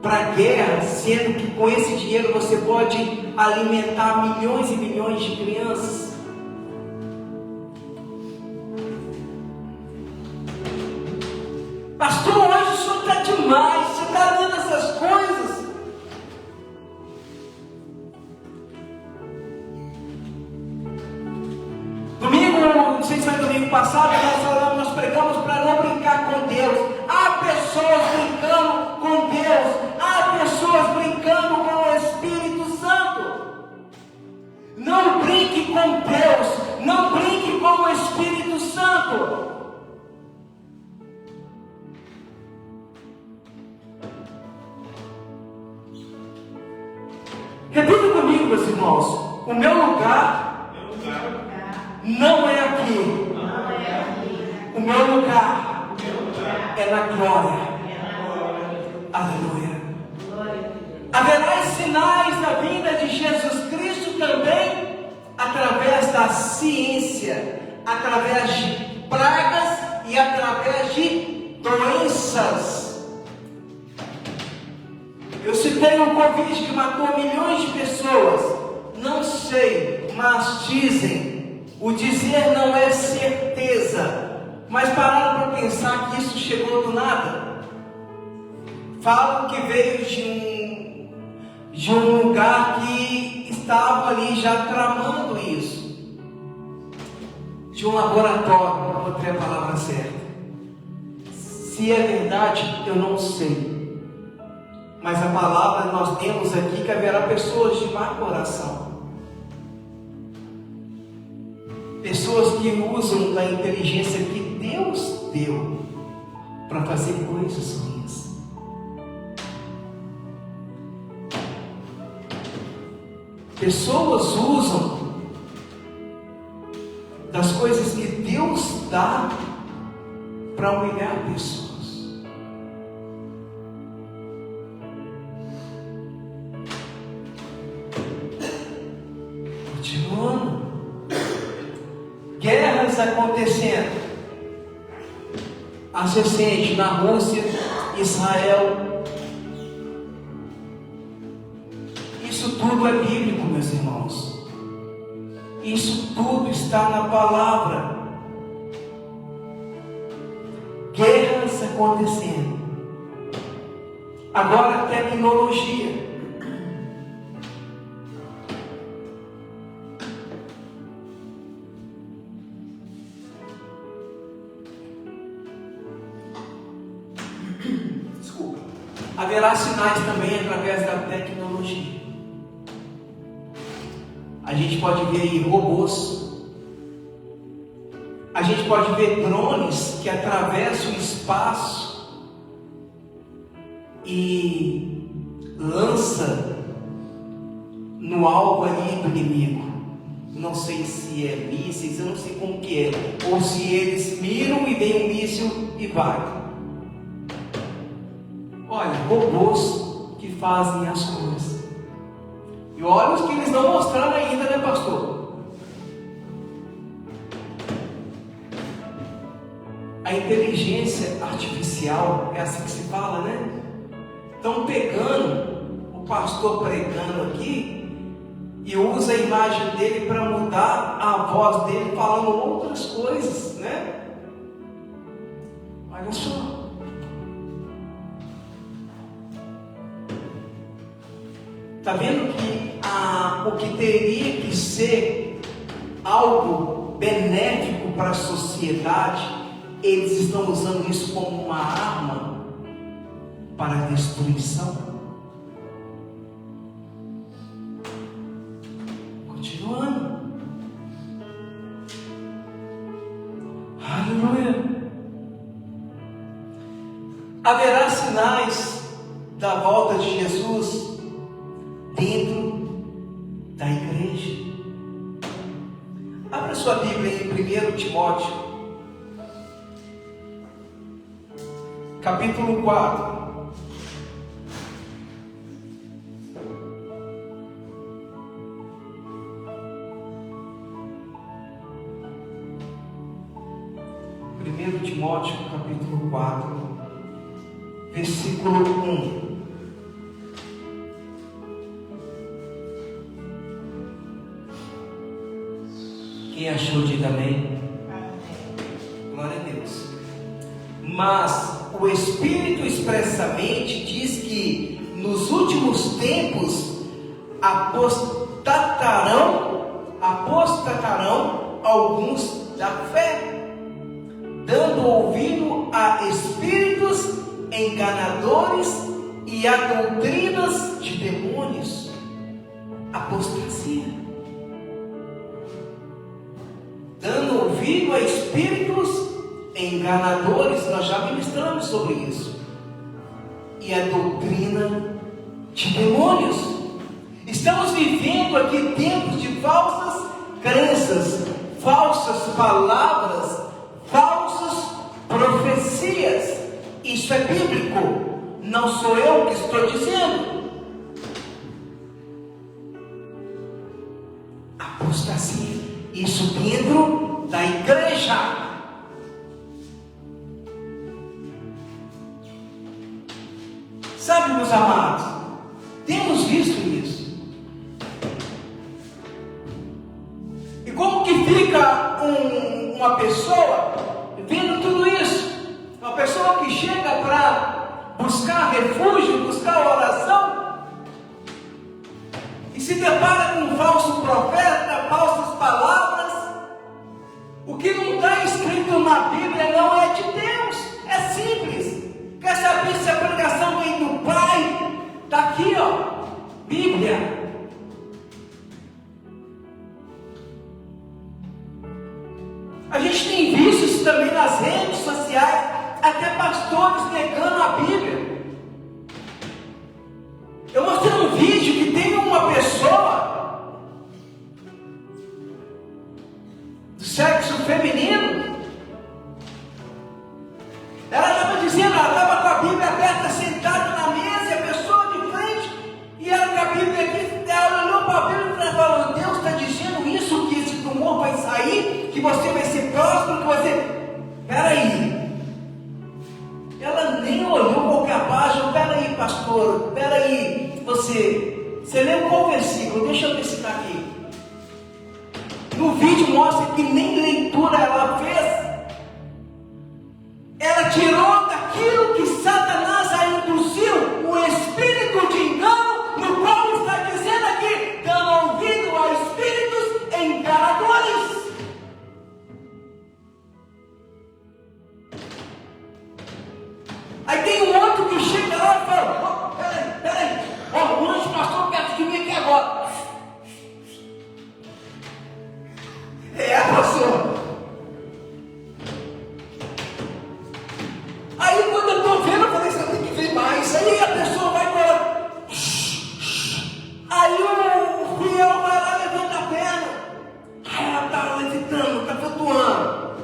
para a guerra, sendo que com esse dinheiro você pode alimentar milhões e milhões de crianças. Pastor, hoje o senhor está demais, você está lendo essas coisas. Domingo, não sei se foi domingo passado, nós pregamos para não brincar com Deus. Há pessoas brincando com Deus, há pessoas brincando com o Espírito Santo. Não brinque com Deus, não brinque com o Espírito Santo. Repita comigo, meus irmãos: o meu lugar não é aqui. O meu lugar é na glória. Aleluia. Haverá sinais da vinda de Jesus Cristo também através da ciência, através de pragas e através de doenças. Eu citei um Covid que matou milhões de pessoas. Não sei, mas dizem. O dizer não é certeza. Mas pararam para pensar que isso chegou do nada? Falam que veio de um lugar que estava ali já tramando isso. de um laboratório, não botei a palavra certa. Se é verdade, eu não sei. Mas a palavra nós temos aqui que haverá pessoas de má coração. Pessoas que usam da inteligência que Deus deu para fazer coisas ruins. Pessoas usam das coisas que Deus dá para humilhar pessoas. Continuando, guerras acontecendo. As recentes na Rússia, Israel. Isso tudo é bíblico, meus irmãos. Isso tudo está na palavra. Guerras acontecendo. Agora a tecnologia. Desculpa. Haverá sinais também através da tecnologia. A gente pode ver aí robôs. A gente pode ver drones que atravessam o espaço e lança no alvo ali do inimigo. Não sei se é mísseis, eu não sei como que é. Ou se eles miram e vem um míssil e vai. Olha, robôs que fazem as coisas. E olha os que eles não mostraram ainda, né, pastor? A inteligência artificial, é assim que se fala, né? Estão pegando o pastor pregando aqui e usa a imagem dele para mudar a voz dele falando outras coisas, né? Olha só. Está vendo que o que teria que ser algo benéfico para a sociedade, eles estão usando isso como uma arma para a destruição? Continuando. Aleluia. Haverá sinais da volta de Jesus dentro da igreja. Abra sua Bíblia em 1 Timóteo, capítulo 4. Timóteo, capítulo 4, versículo 1. Quem achou, diga amém. Glória a Deus. Mas o Espírito expressamente diz que nos últimos tempos apostatarão alguns da fé, dando ouvido a espíritos enganadores e a doutrinas de demônios. Apostasia. Dando ouvido a espíritos enganadores, nós já ministramos sobre isso. E a doutrina de demônios. Estamos vivendo aqui tempos de falsas crenças, falsas palavras, falsas profecias. Isso é bíblico, não sou eu que estou dizendo. Apostasia, isso dentro da igreja. Sabe, meus amados, temos visto isso. E como que fica uma pessoa vendo tudo isso? Uma pessoa que chega para buscar refúgio, buscar oração, e se depara com um falso profeta, falsas palavras. O que A gente tem visto isso também nas redes sociais, até pastores negando a Bíblia. Eu mostrei um vídeo que tem uma pessoa do sexo feminino. Ela estava dizendo, ela estava com a Bíblia aberta, sentada na mesa, e a pessoa de frente, e ela com a Bíblia aqui, ela olhou para a Bíblia e falou: Deus está dizendo isso, que esse tumor vai sair, que você vai ser próspero, que você... Peraí. Ela nem olhou qualquer página. Peraí, pastor, peraí, você leu qual versículo? Deixa eu ver se está aqui. No vídeo mostra que nem leitura ela fez. Ela tirou daquilo que Satanás a induziu, o espírito de engano, no qual está dizendo aqui, dando ouvido a espíritos enganadores. Aí tem um outro que chega lá e fala: peraí, o anjo passou perto de mim aqui agora. Pastor. Aí quando eu estou vendo, eu falei: você tem que ver mais. Aí a pessoa vai embora. Aí o fiel vai lá, levanta a perna. Aí ela está levitando, está flutuando.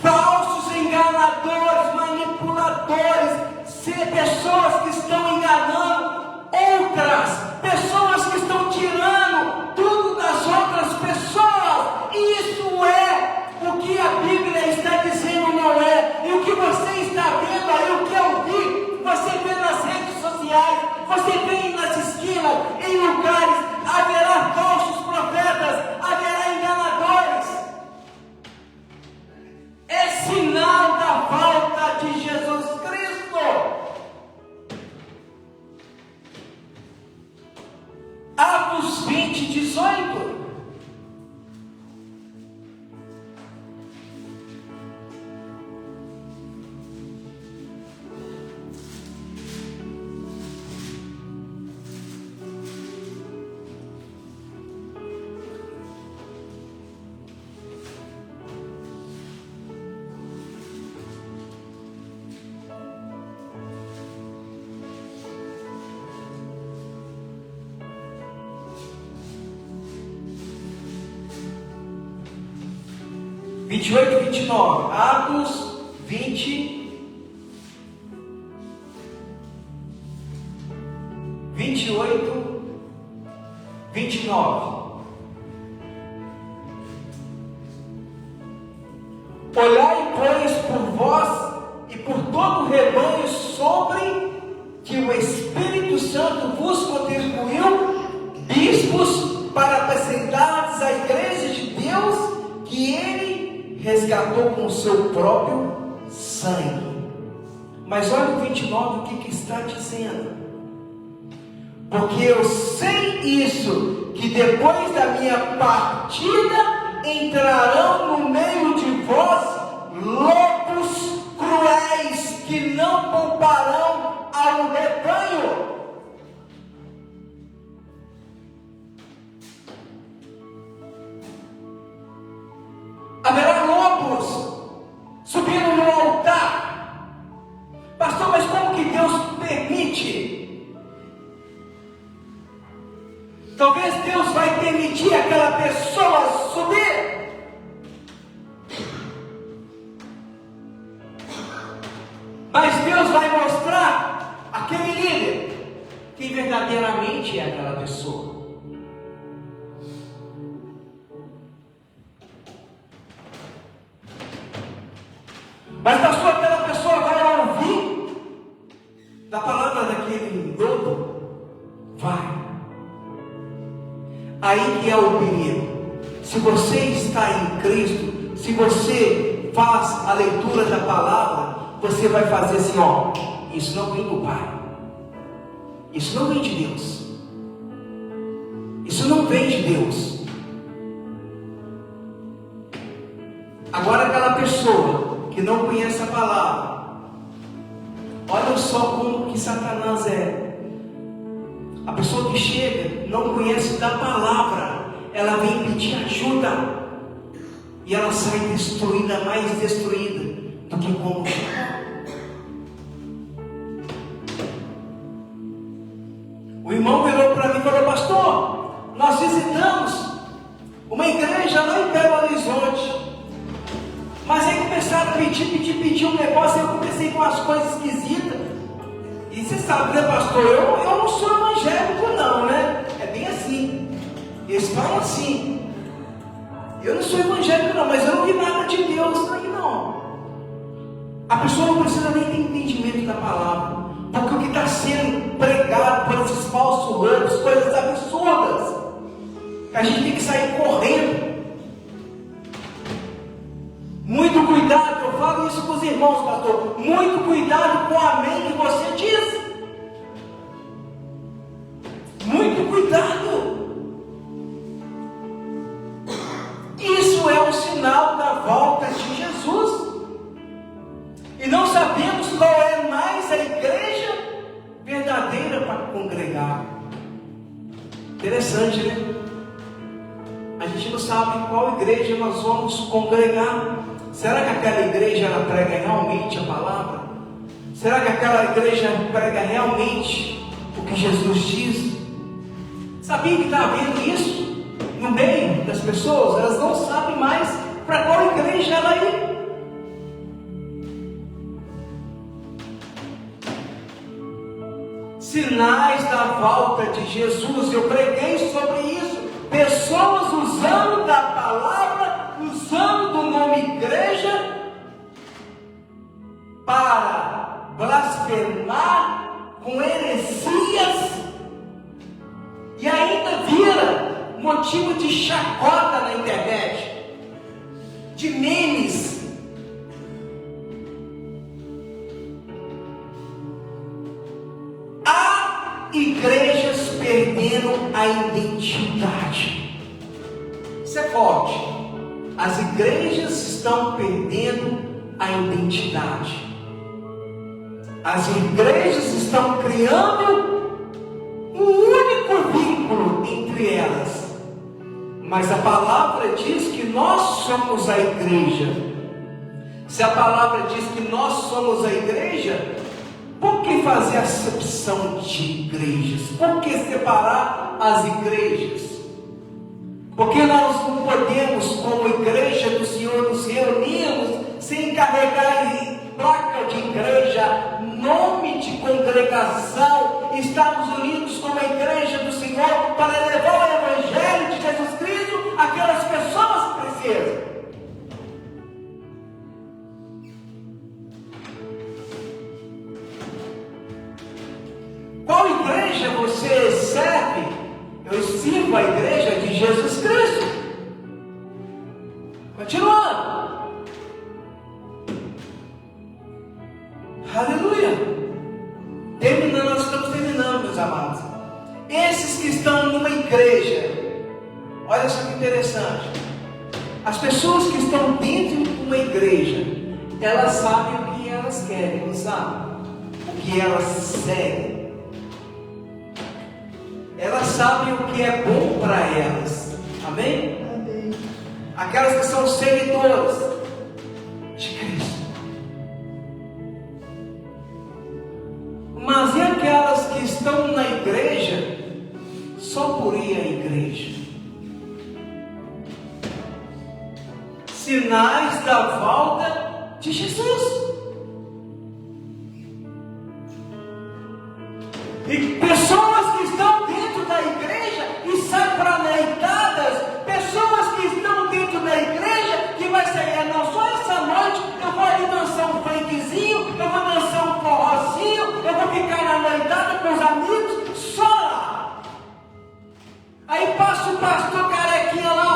Falsos enganadores, manipuladores, pessoas que estão enganando outras, pessoas que estão tirando tudo das outras pessoas. Isso é o que a Bíblia está dizendo, não é? E o que você está vendo aí, o que eu vi, você vê nas redes sociais, você vê nas esquinas, em lugares, haverá falsos profetas, haverá enganadores. É sinal da volta de Jesus Cristo. Atos 20, 18. Vinte e 29, Atos 20, 28, 29. Olhai, pois, por vós e por todo o rebanho sobre que o Espírito Santo vos contribuiu, bispos, para apresentar à igreja de Deus, que Ele resgatou com o seu próprio sangue. Mas olha o 29, o que está dizendo: porque eu sei isso, que depois da minha partida entrarão no meio de vós lobos cruéis, que não pouparão ao rebanho. Haverá lobos subindo no altar. Pastor, mas como que Deus permite? Talvez Deus vai permitir aquela pessoa subir. Mas Deus vai mostrar aquele líder quem verdadeiramente é aquela pessoa. Mas pastor, aquela pessoa vai ouvir da palavra daquele lobo? Vai. Aí que é o perigo. Se você está em Cristo, se você faz a leitura da palavra, você vai fazer assim, ó: isso não vem do Pai, isso não vem de Deus, isso não vem de Deus. Agora aquela pessoa que não conhece a palavra, olha só como que Satanás é. A pessoa que chega, não conhece da palavra, ela vem pedir ajuda. e ela sai destruída, mais destruída do que como chegou. O irmão virou para mim e falou: pastor, nós visitamos uma igreja lá em Belo Horizonte, mas aí começaram a pedir um negócio, eu comecei com as coisas esquisitas. E você sabe, né, pastor, eu não sou evangélico não, né? É bem assim. Eles falam assim: eu não sou evangélico não, mas eu não vi nada de Deus aí não. A pessoa não precisa nem ter entendimento da palavra, porque o que está sendo pregado por esses falsos loucos, coisas absurdas, a gente tem que sair correndo. Muito cuidado, eu falo isso com os irmãos, pastor. Muito cuidado com o amém que você diz. Muito cuidado. Isso é um sinal da volta de Jesus. E não sabemos qual é mais a igreja verdadeira para congregar. Interessante, né? A gente não sabe qual igreja nós vamos congregar. Será que aquela igreja ela prega realmente a palavra? Será que aquela igreja prega realmente o que Jesus diz? Sabia que está havendo isso no meio das pessoas? Elas não sabem mais para qual igreja ela ir. Sinais da volta de Jesus, eu preguei sobre isso. Pessoas usando da palavra, usando do nome igreja para blasfemar com heresias e ainda vira motivo de chacota na internet, de memes. Há igrejas perdendo a identidade. Isso é forte. As igrejas estão perdendo a identidade. As igrejas estão criando um único vínculo entre elas. Mas a palavra diz que nós somos a igreja. Se a palavra diz que nós somos a igreja, por que fazer acepção de igrejas? Por que separar as igrejas? Porque nós não podemos, como igreja do Senhor, nos reunirmos sem carregar em placa de igreja, nome de congregação, estarmos unidos como a igreja do Senhor para levar o Evangelho de Jesus Cristo àquelas pessoas que precisam. Qual igreja você serve? Eu sirvo a igreja de Jesus Cristo. Continuando. Aleluia. Terminando, nós estamos terminando, meus amados. Esses que estão numa igreja, olha só que interessante. As pessoas que estão dentro de uma igreja, elas sabem o que elas querem, não sabem? O que elas seguem. Elas sabem o que é bom para elas. Amém? Amém. Aquelas que são seguidoras de Cristo. Mas e aquelas que estão na igreja só por ir à igreja? Sinais da volta de Jesus. E pessoas que estão dentro da igreja e sacramentadas, pessoas que estão dentro da igreja que vai sair, não, só essa noite eu vou ali dançar um funkzinho, eu vou dançar um forrozinho, eu vou ficar na noitada com os amigos, só lá. Aí passa o pastor carequinha lá,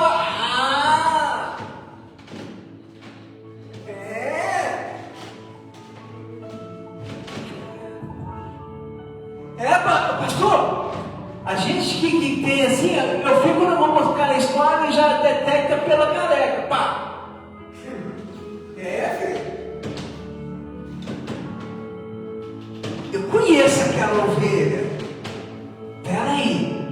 pastor, a gente que tem assim, meu filho quando vamos buscar na escola, ele já detecta pela careca, pá. Filho. Eu conheço aquela ovelha. Peraí.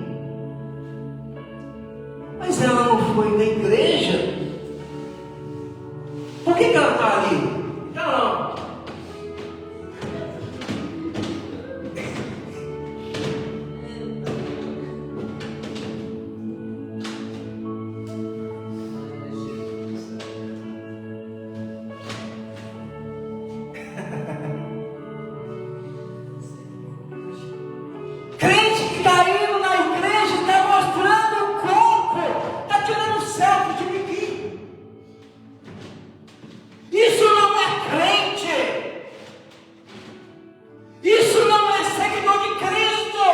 ali. Já não. Crente que está indo na igreja, está mostrando o corpo, está tirando selfie de biquíni. Isso não é crente. Isso não é seguidor de Cristo.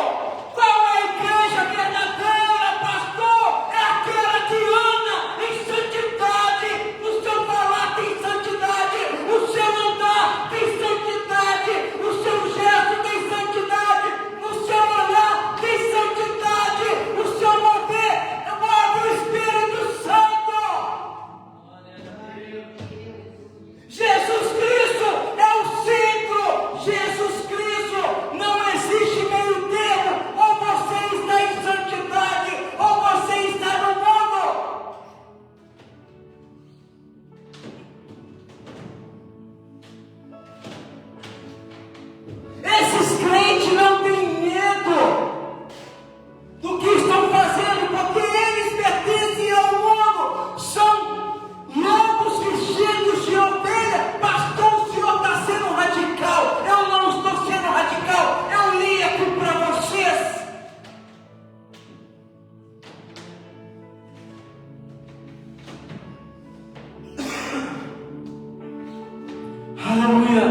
Qual é a igreja verdadeira, pastor? É aquela que anda em santidade. O seu falar tem santidade. O seu andar tem santidade. O seu gesto tem santidade. O seu olhar tem santidade. O seu mover move o Espírito Santo. Jesus Cristo é o centro. Jesus Cristo, não existe meio termo. Ou você está em santidade, ou você está no mundo. Esses crentes não têm medo do que estão fazendo, porque eles pertencem ao mundo. São lobos vestidos de ovelha. Pastor, o senhor está sendo radical. Eu não estou sendo radical. Eu li aqui para vocês. Aleluia.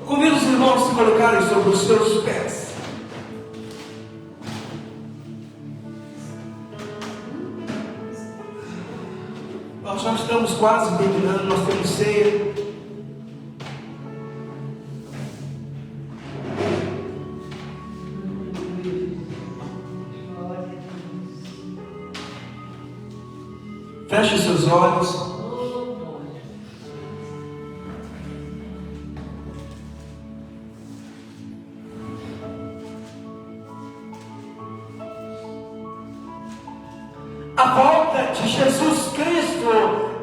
Convido os irmãos a se colocarem sobre os seus pés. Nós já estamos quase terminando, nós temos ceia. Feche seus olhos. A volta de Jesus Cristo,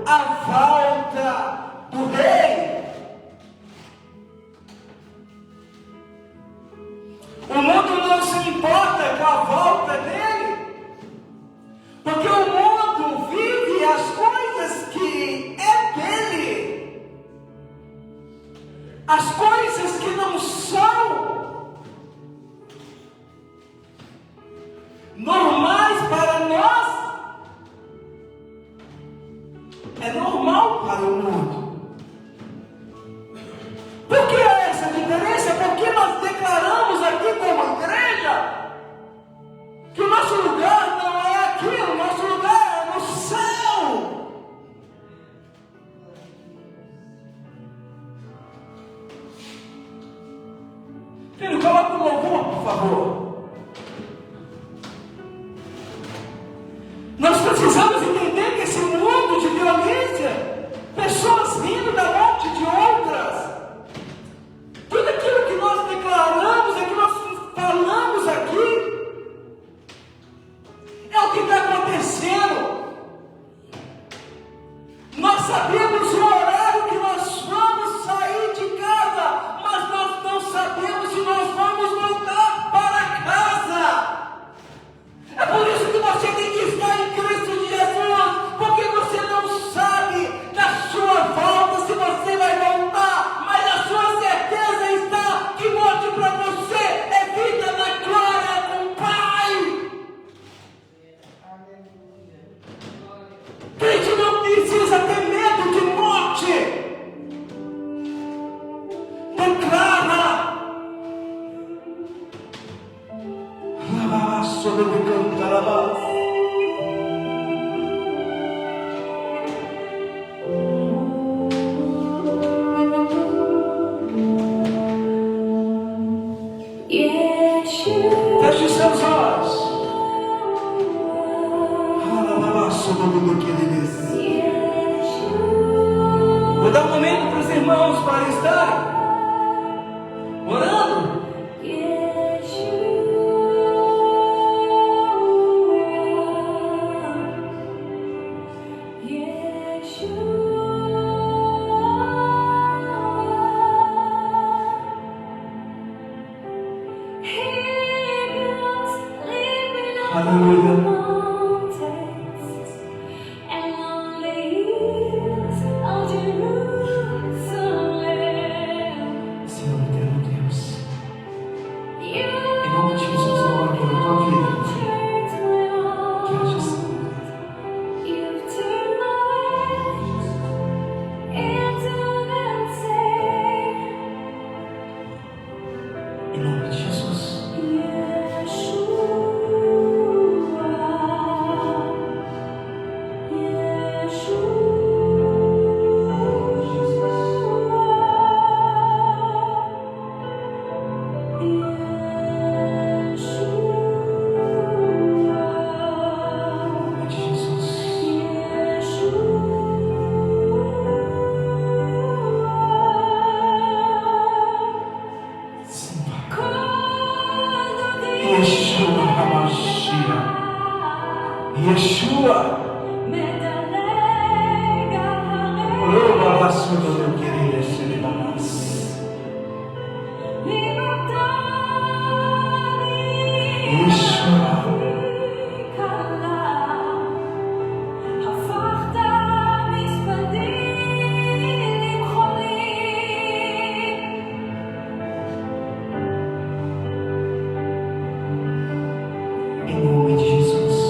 a volta do Rei. O mundo não se importa com a volta dele, porque o mundo vive as coisas que é dele, as coisas que não são normais para nós. É normal para o mundo. Por que essa diferença? Porque nós declaramos aqui como igreja que o nosso lugar não é aqui, o nosso lugar é no céu. Filho, coloca o louvor, por favor. Nós precisamos entender que esse mundo de violência, pessoas rindo da morte de outras, tudo aquilo que nós declaramos, é que nós falamos aqui, é o que está acontecendo. Nós sabemos o horário que nós vamos sair de casa, mas nós não sabemos se nós vamos voltar para casa. É por isso que você tem que estar em Cristo Jesus, porque você não sabe da sua volta se você vai voltar, mas a sua certeza está que volte para você é vida na glória com o Pai. Crente não precisa ter medo de morte. Declara. Sobre o cantar. Feche seus olhos. Vou dar um momento para os irmãos para estarem orando. Aleluia. Yeshua. Louva a sua meu querido Yeshua. Yeshua. Em nome de Jesus.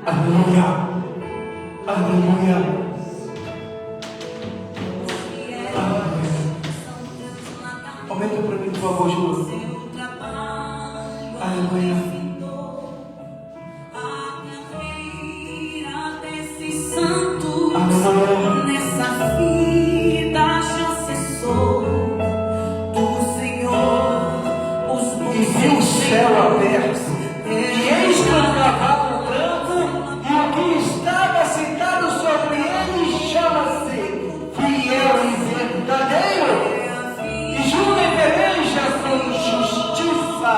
Aleluia. Aleluia. Aleluia. Aumenta para mim, por favor, Ju. Aleluia. Aleluia. Nessa vida já cessou do Senhor os bons. E viu o céu aberto, e eis que um cavalo branco, e o que estava sentado sobre ele chama-se Fiel e Verdadeiro, e jura e peleja com justiça.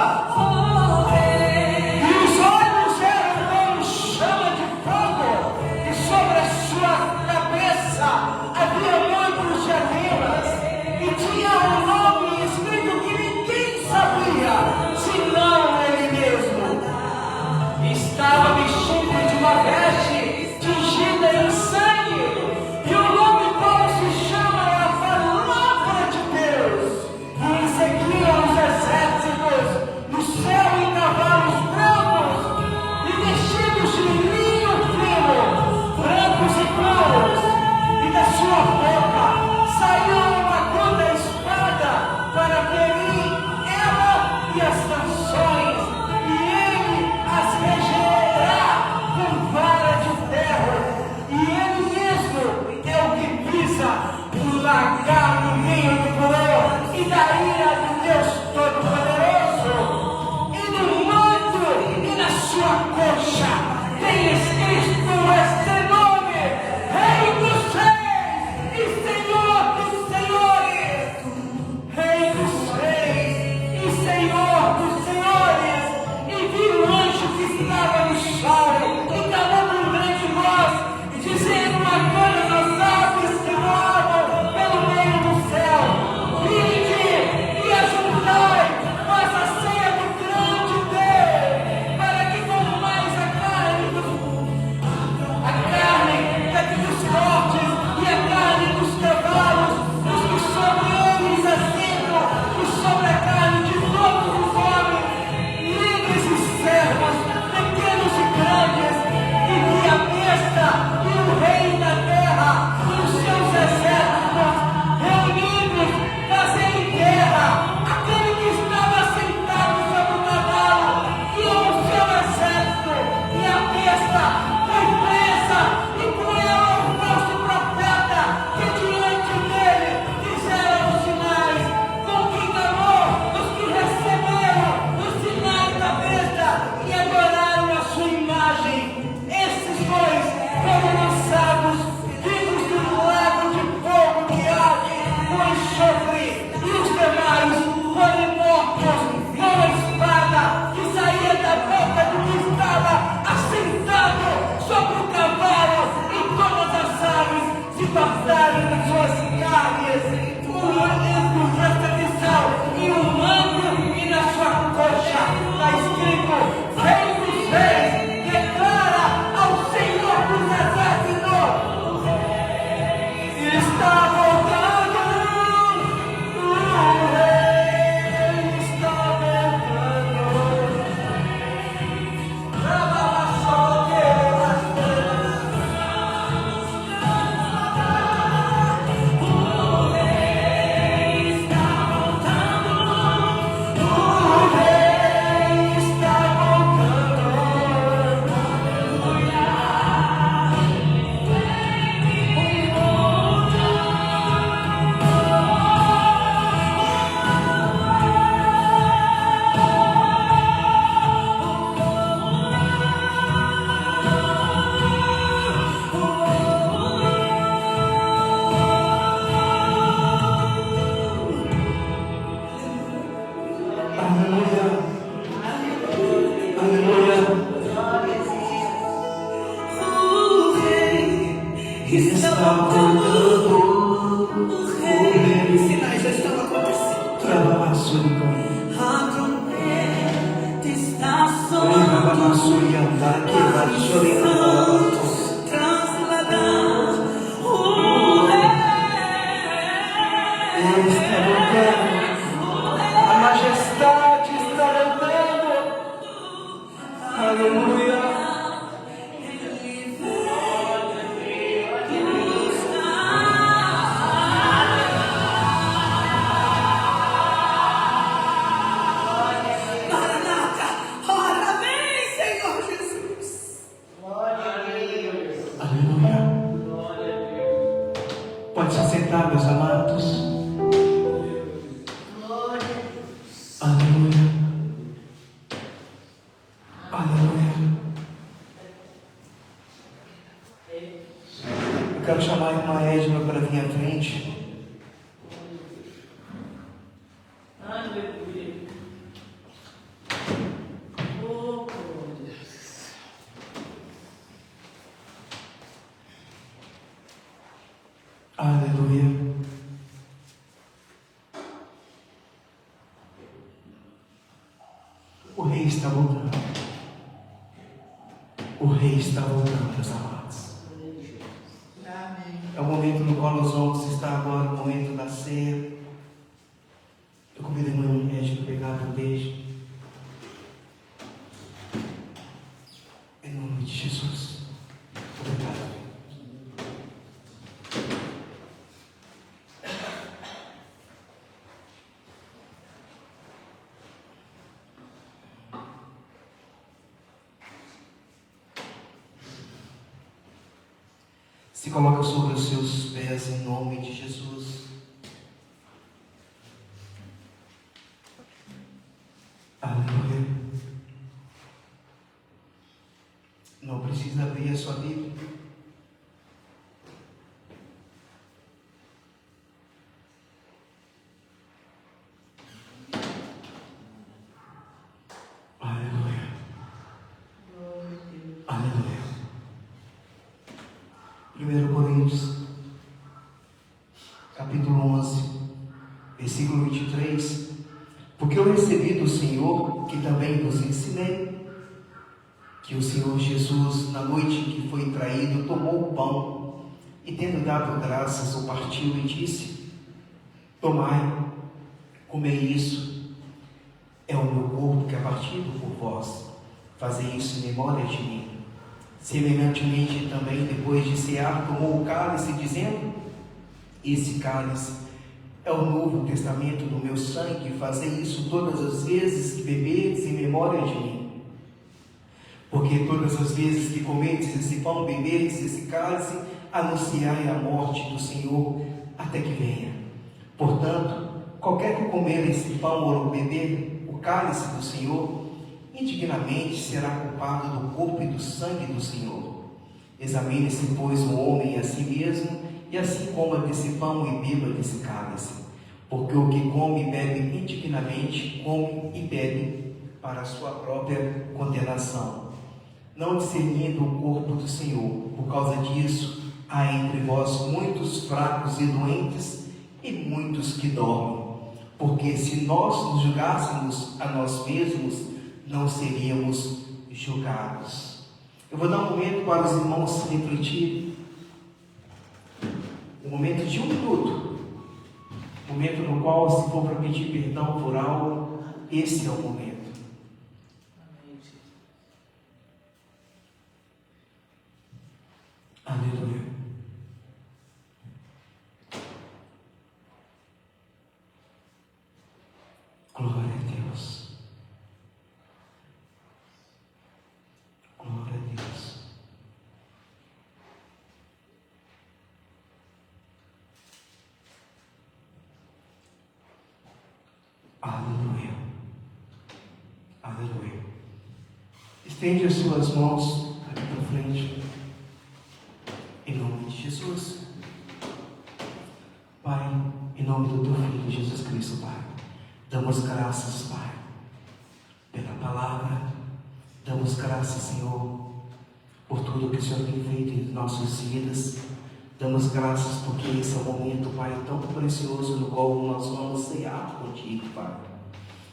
A majestade está andando. Aleluia. Maranata, ora vem, Senhor Jesus. Aleluia. Pode se sentar, meus amados. Aleluia. Aleluia. Eu quero chamar a irmã Edna para vir à frente. Aleluia. O Rei está voltando. O Rei está voltando, meus amados. É o momento no qual nós vamos estar agora, o momento da ceia. Eu convido a irmã Edna a pegar o beijo. Em nome de Jesus. Obrigado. Se coloca sobre os seus pés em nome de Jesus. Aleluia. Não precisa abrir a sua Bíblia. Aleluia. Aleluia. 1 Coríntios, capítulo 11, versículo 23. Porque eu recebi do Senhor, que também vos ensinei, que o Senhor Jesus, na noite em que foi traído, tomou o pão e, tendo dado graças, o partiu e disse: tomai, comei isso, é o meu corpo que é partido por vós, fazei isso em memória de mim. Semelhantemente também, depois de cear, tomou o cálice, dizendo: esse cálice é o novo testamento do meu sangue, fazei isso todas as vezes que bebedes em memória de mim. Porque todas as vezes que comedes esse pão, bebedes esse cálice, anunciai a morte do Senhor até que venha. Portanto, qualquer que comer esse pão ou beber o cálice do Senhor, indignamente será culpado do corpo e do sangue do Senhor. Examine-se, pois, o homem a si mesmo, e assim coma desse pão e beba desse cálice. Porque o que come e bebe indignamente, come e bebe para a sua própria condenação, não discernindo o corpo do Senhor. Por causa disso, há entre vós muitos fracos e doentes, e muitos que dormem. Porque se nós nos julgássemos a nós mesmos, não seríamos julgados. Eu vou dar um momento para os irmãos refletirem. Um momento de 1 minuto. Um momento no qual, se for para pedir perdão por algo, esse é o momento. Aleluia. Glória a Deus. Glória a Deus. Aleluia. Aleluia. Estende as suas mãos aqui para frente. Em nome de Jesus. Pai, em nome do Teu Filho Jesus Cristo, Pai, damos graças, Pai, pela palavra. Damos graças, Senhor, por tudo que o Senhor tem feito em nossas vidas. Damos graças porque esse é o momento, Pai, tão precioso no qual nós vamos cear contigo, Pai.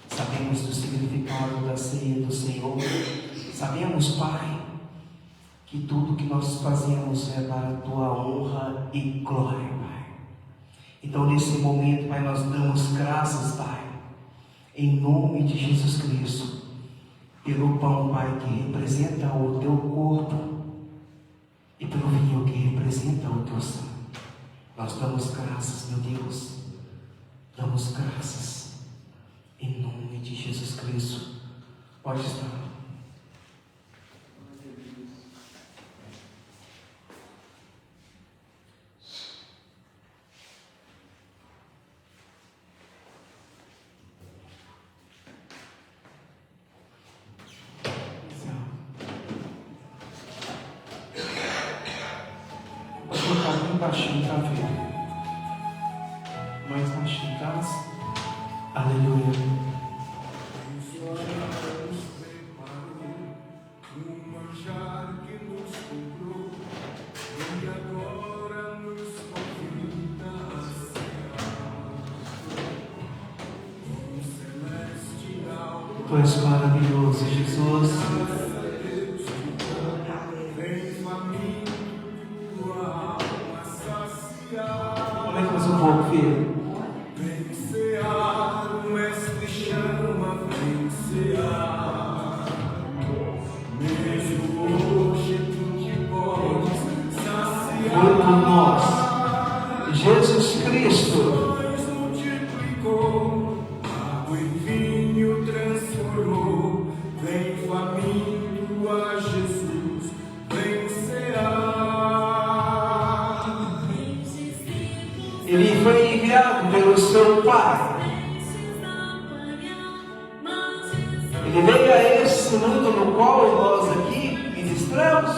Sabemos do significado da ceia do Senhor. sabemos, Pai, que tudo que nós fazemos é para a Tua honra e glória, Pai. Então, nesse momento, Pai, nós damos graças, Pai, em nome de Jesus Cristo, pelo pão, Pai, que representa o Teu corpo, e pelo vinho que representa o Teu sangue. Nós damos graças, meu Deus, damos graças, em nome de Jesus Cristo. Pode estar. Baixinho, tá vendo? Mais baixinho, tá? Aleluia. Tu és maravilhoso, Jesus. Filho. Vencear, o mestre chama, vencear. Mesmo hoje tu te podes saciar. Foi por nós, Jesus Cristo. Multiplicou, água em vinho transformou. Vem faminto a Jesus, vencear. Ele foi enviado pelo seu Pai. Ele veio a esse mundo no qual nós aqui ministramos,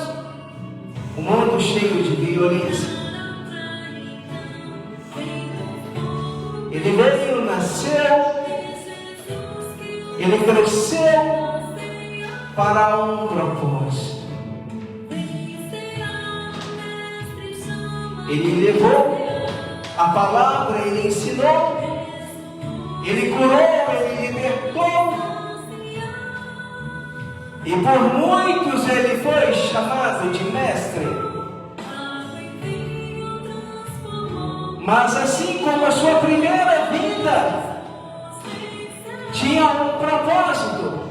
um mundo cheio de violência. Ele veio, nasceu, ele cresceu para um propósito. Ele levou a palavra, ele ensinou, ele curou, ele libertou, e por muitos ele foi chamado de mestre. Mas assim como a sua primeira vinda tinha um propósito,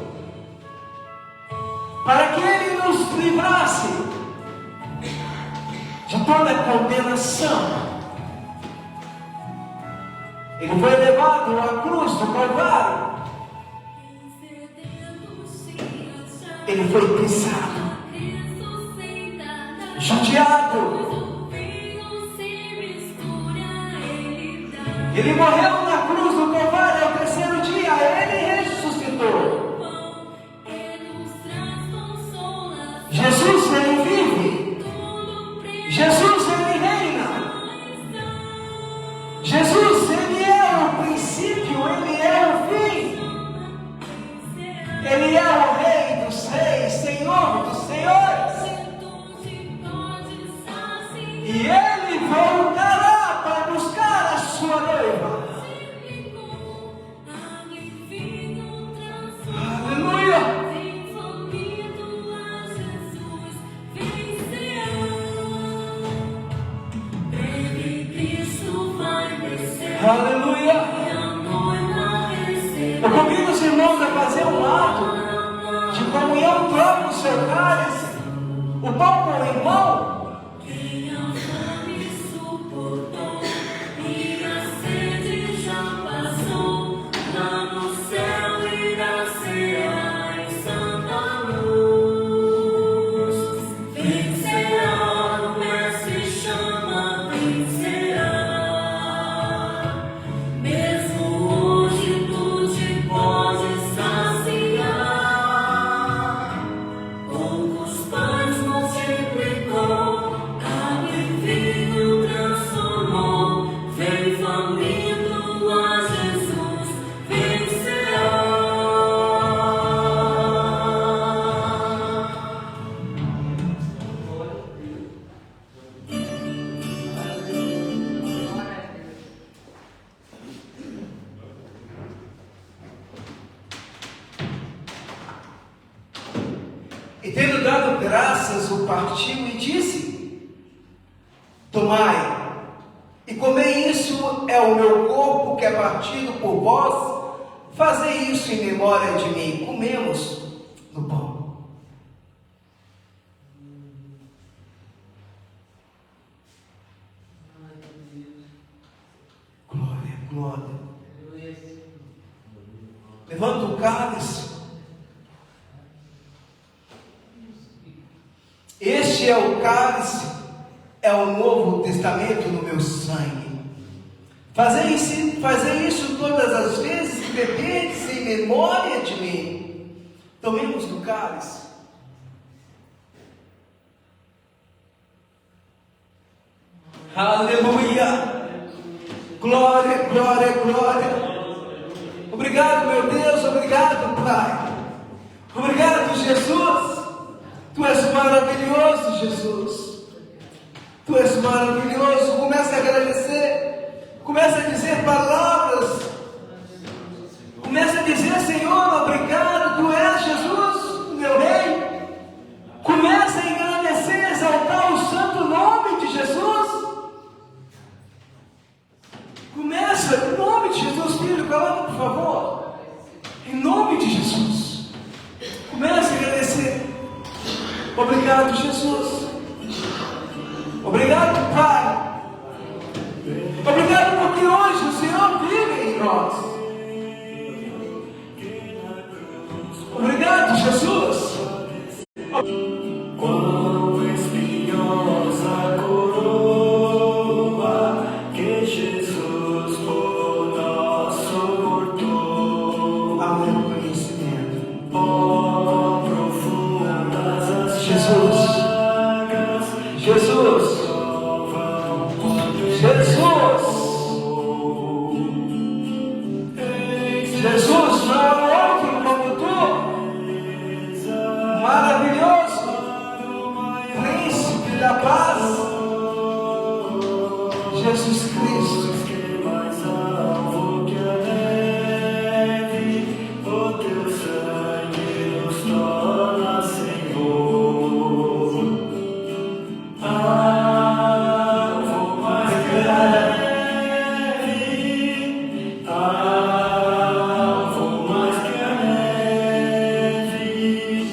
para que ele nos livrasse de toda a condenação. Ele foi levado à cruz do Calvário. Ele foi pisado, judiado. Ele morreu na cruz do Calvário. Ao terceiro dia ele ressuscitou. Jesus, ele vive. Jesus, ele reina. Jesus, ele é o princípio, ele é o fim. Ele é o Rei dos reis, Senhor dos senhores. E ele voltará para buscar a sua noiva. Aleluia. Aleluia. Eu convido os irmãos a fazer um ato E tendo dado graças, o partiu e disse: tomai, e comei, isso é o meu corpo que é partido por vós, fazei isso em memória de mim. Comemos no pão. Glória, glória. Levanta o cálice. Este é o cálice, é o Novo Testamento no meu sangue. Fazei isso todas as vezes que bebedes em memória de mim. Tomemos do cálice. Aleluia! Glória, glória, glória! Obrigado, meu Deus, obrigado, Pai. Obrigado, Jesus. Tu és maravilhoso, Jesus. Tu és maravilhoso. Comece a agradecer. Comece a dizer palavras. Comece a dizer: Senhor, obrigado. Tu és Jesus, meu Rei. Comece a agradecer, exaltar o santo nome de Jesus. Começa em nome de Jesus, filho. Coloca, por favor. Em nome de Jesus. Comece a agradecer. Obrigado, Jesus. Obrigado, Pai. Obrigado porque hoje o Senhor vive em nós. Obrigado, Jesus. Quão espinhosa coroa que Jesus por nós suportou. Amém, conhecimento. Oh, profundas as Jesus. Jesus. Jesus, não há outro como tu. Maravilhoso. Príncipe da paz. Jesus Cristo. que mais alvo que a neve, o teu sangue nos torna Senhor. Alvo mais que a neve, alvo mais que a neve,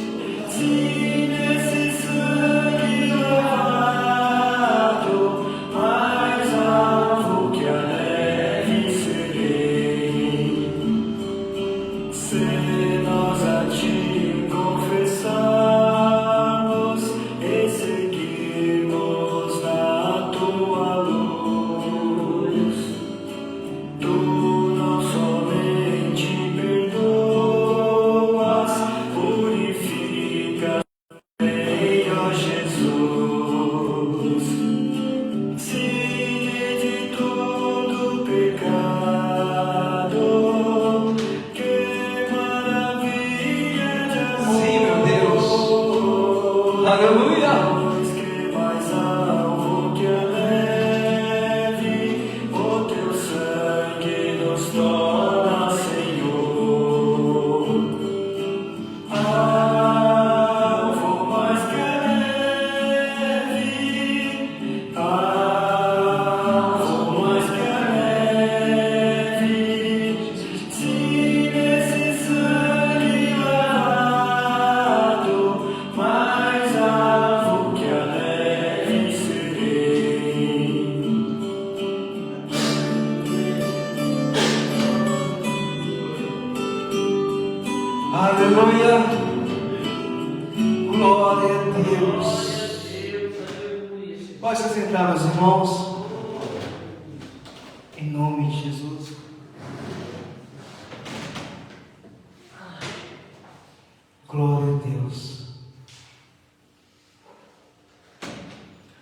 se nesse sangue lavado, mais alvo que a neve serei. Se nós a ti confessarmos e seguirmos na tua luz, tu não somente perdoas, purificas, ó Jesus. Se de todo pecado, que maravilha de amor. Sim, meu Deus. Aleluia. Pois que mais alvo que a neve, o teu sangue nos torna Senhor. Alvo mais que a neve, alvo mais que a neve, se nesse sangue lavado, mais alvo que a neve serei. Aleluia. Glória a Deus. Pode se sentar, meus irmãos. Em nome de Jesus. Glória a Deus.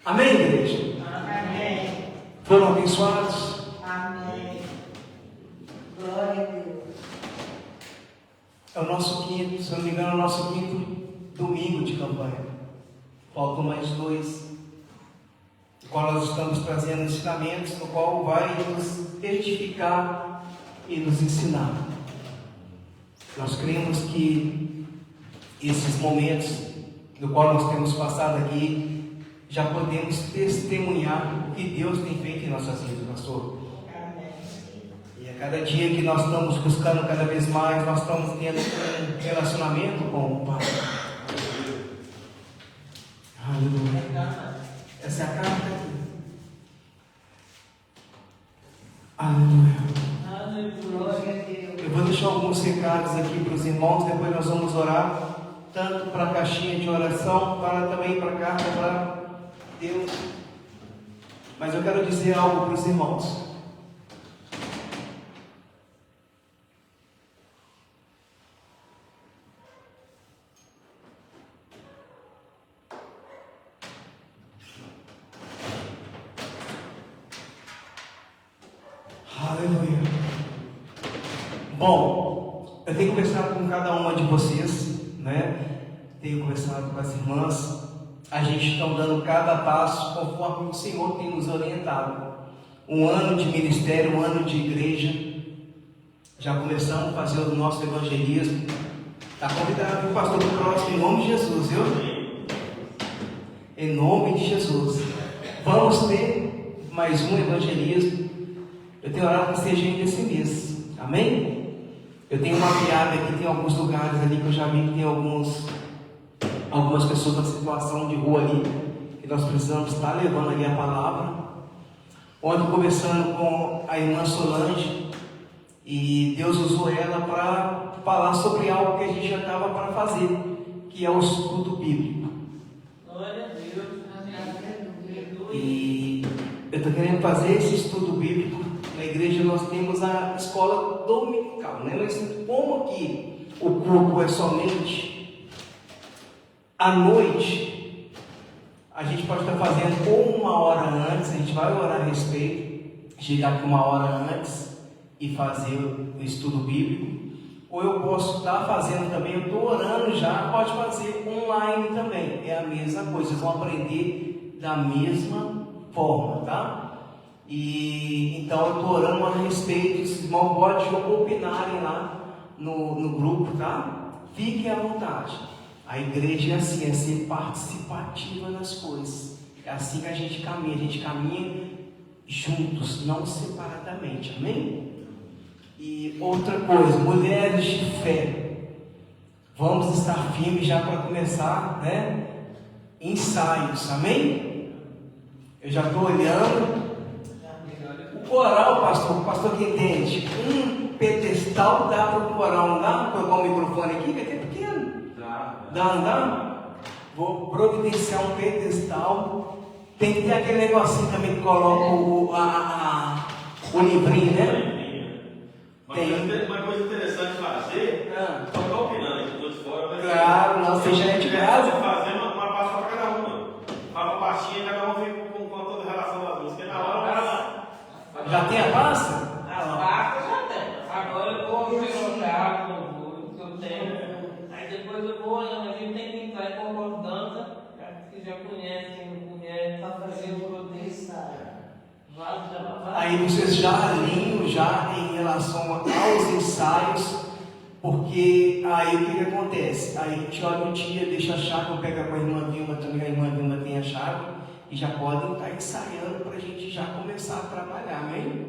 Amém, igreja? Amém. Foram abençoados? Amém. Glória a Deus. É o nosso quinto, se não me engano, é o nosso quinto domingo de campanha. Faltam mais 2, no qual nós estamos trazendo ensinamentos, no qual vai nos edificar e nos ensinar. Nós cremos que esses momentos no qual nós temos passado aqui, já podemos testemunhar o que Deus tem feito em nossas vidas, pastor. E a cada dia que nós estamos buscando cada vez mais, nós estamos tendo um relacionamento com o Pai. Aleluia. Essa é a carta aqui. Aleluia. Eu vou deixar alguns recados aqui para os irmãos, depois nós vamos orar, tanto para a caixinha de oração, para também para a carta para Deus. Mas eu quero dizer algo para os irmãos. Aleluia. Bom, eu tenho conversado com cada uma de vocês, né? Tenho conversado com as irmãs. A gente está dando cada passo conforme o Senhor tem nos orientado. Um ano de ministério, um ano de igreja. Já começamos a fazer o nosso evangelismo. Está convidado o pastor do próximo, em nome de Jesus, viu? Em nome de Jesus. Vamos ter mais um evangelismo. Eu tenho orado que seja ainda esse mês. Amém? Eu tenho uma piada aqui, tem alguns lugares ali que eu já vi que tem algumas pessoas na situação de rua ali, que nós precisamos estar levando ali a palavra. Ontem conversando com a irmã Solange, e Deus usou ela para falar sobre algo que a gente já estava para fazer, que é o estudo bíblico. Glória a Deus. E eu estou querendo fazer esse estudo bíblico. Na igreja nós temos a escola dominical, né? Mas como que o culto é somente à noite, a gente pode estar fazendo ou uma hora antes, a gente vai orar a respeito, chegar aqui uma hora antes e fazer o estudo bíblico, ou eu posso estar fazendo também, eu estou orando já, pode fazer online também, é a mesma coisa, vocês vão aprender da mesma forma, tá? E então eu estou orando a respeito, os irmãos podem opinarem lá no grupo, tá? Fiquem à vontade. A igreja é assim, é ser participativa nas coisas. É assim que a gente caminha juntos, não separadamente, amém? E outra coisa, mulheres de fé, vamos estar firmes já para começar, né? Ensaios, amém? Eu já estou olhando. O coral, pastor, o pastor que entende, um pedestal dá para o coral, não dá para colocar o microfone aqui, que é pequeno. Dá? Vou providenciar um pedestal. Tem que ter aquele negocinho também que coloca o livrinho, né? Uma coisa interessante fazer, tocar o pinante, que estou de fora. Claro, não, você já é de casa. Fazer uma pasta para cada uma. Faz uma pastinha, cada uma fica com toda a relação das músicas. Na hora, já tem a pasta? A pasta já tem. Agora eu vou jogar com o que eu tenho. Aí depois eu vou olhando. A gente tem que entrar em concordância. Que já conhecem, não conhecem, para fazer o protesto. Aí vocês já alinham já em relação aos ensaios, porque aí o que acontece? Aí a gente olha um dia, deixa a chave, pega com a irmã Vilma também, a irmã Vilma tem a chave, e já podem estar ensaiando para a gente já começar a trabalhar, amém?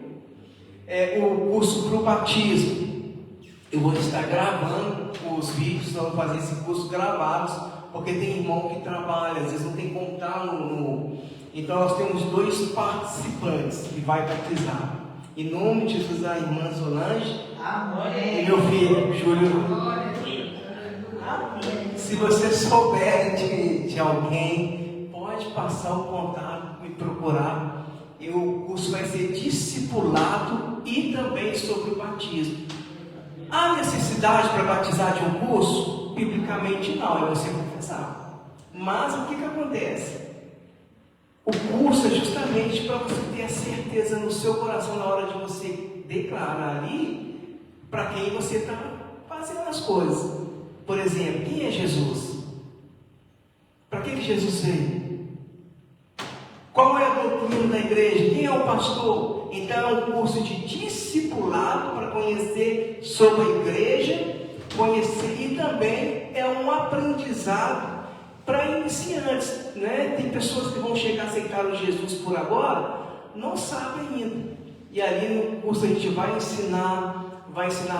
O curso para o batismo, eu vou estar gravando os vídeos, nós vamos fazer esse curso gravados, porque tem irmão que trabalha, às vezes não tem como estar Então nós temos 2 participantes que vai batizar. Em nome de Jesus, a irmã Solange e meu filho, Júlio. Se você souber de alguém, pode passar o contato, me procurar. E o curso vai ser discipulado e também sobre o batismo. Há necessidade para batizar de um curso? Biblicamente não, é você confessar. Mas o que acontece? O curso é justamente para você ter a certeza no seu coração na hora de você declarar ali para quem você está fazendo as coisas. Por exemplo, quem é Jesus? Para que Jesus veio? Qual é a doutrina da igreja? Quem é o pastor? Então é um curso de discipulado para conhecer sobre a igreja, conhecer, e também é um aprendizado para iniciantes, né? Tem pessoas que vão chegar a aceitar o Jesus por agora, não sabem ainda. E ali no curso a gente vai ensinar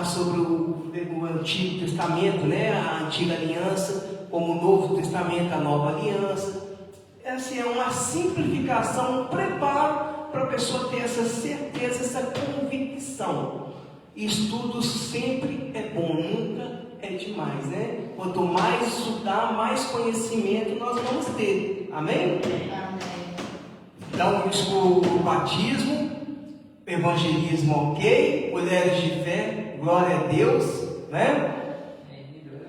sobre o Antigo Testamento, né? A Antiga Aliança, como o Novo Testamento, a Nova Aliança. Essa é uma simplificação, um preparo para a pessoa ter essa certeza, essa convicção. Estudo sempre é bom, nunca é demais, né? Quanto mais estudar, mais conhecimento nós vamos ter. Amém? Então, o batismo, evangelismo, ok. Mulheres de fé, glória a Deus, né?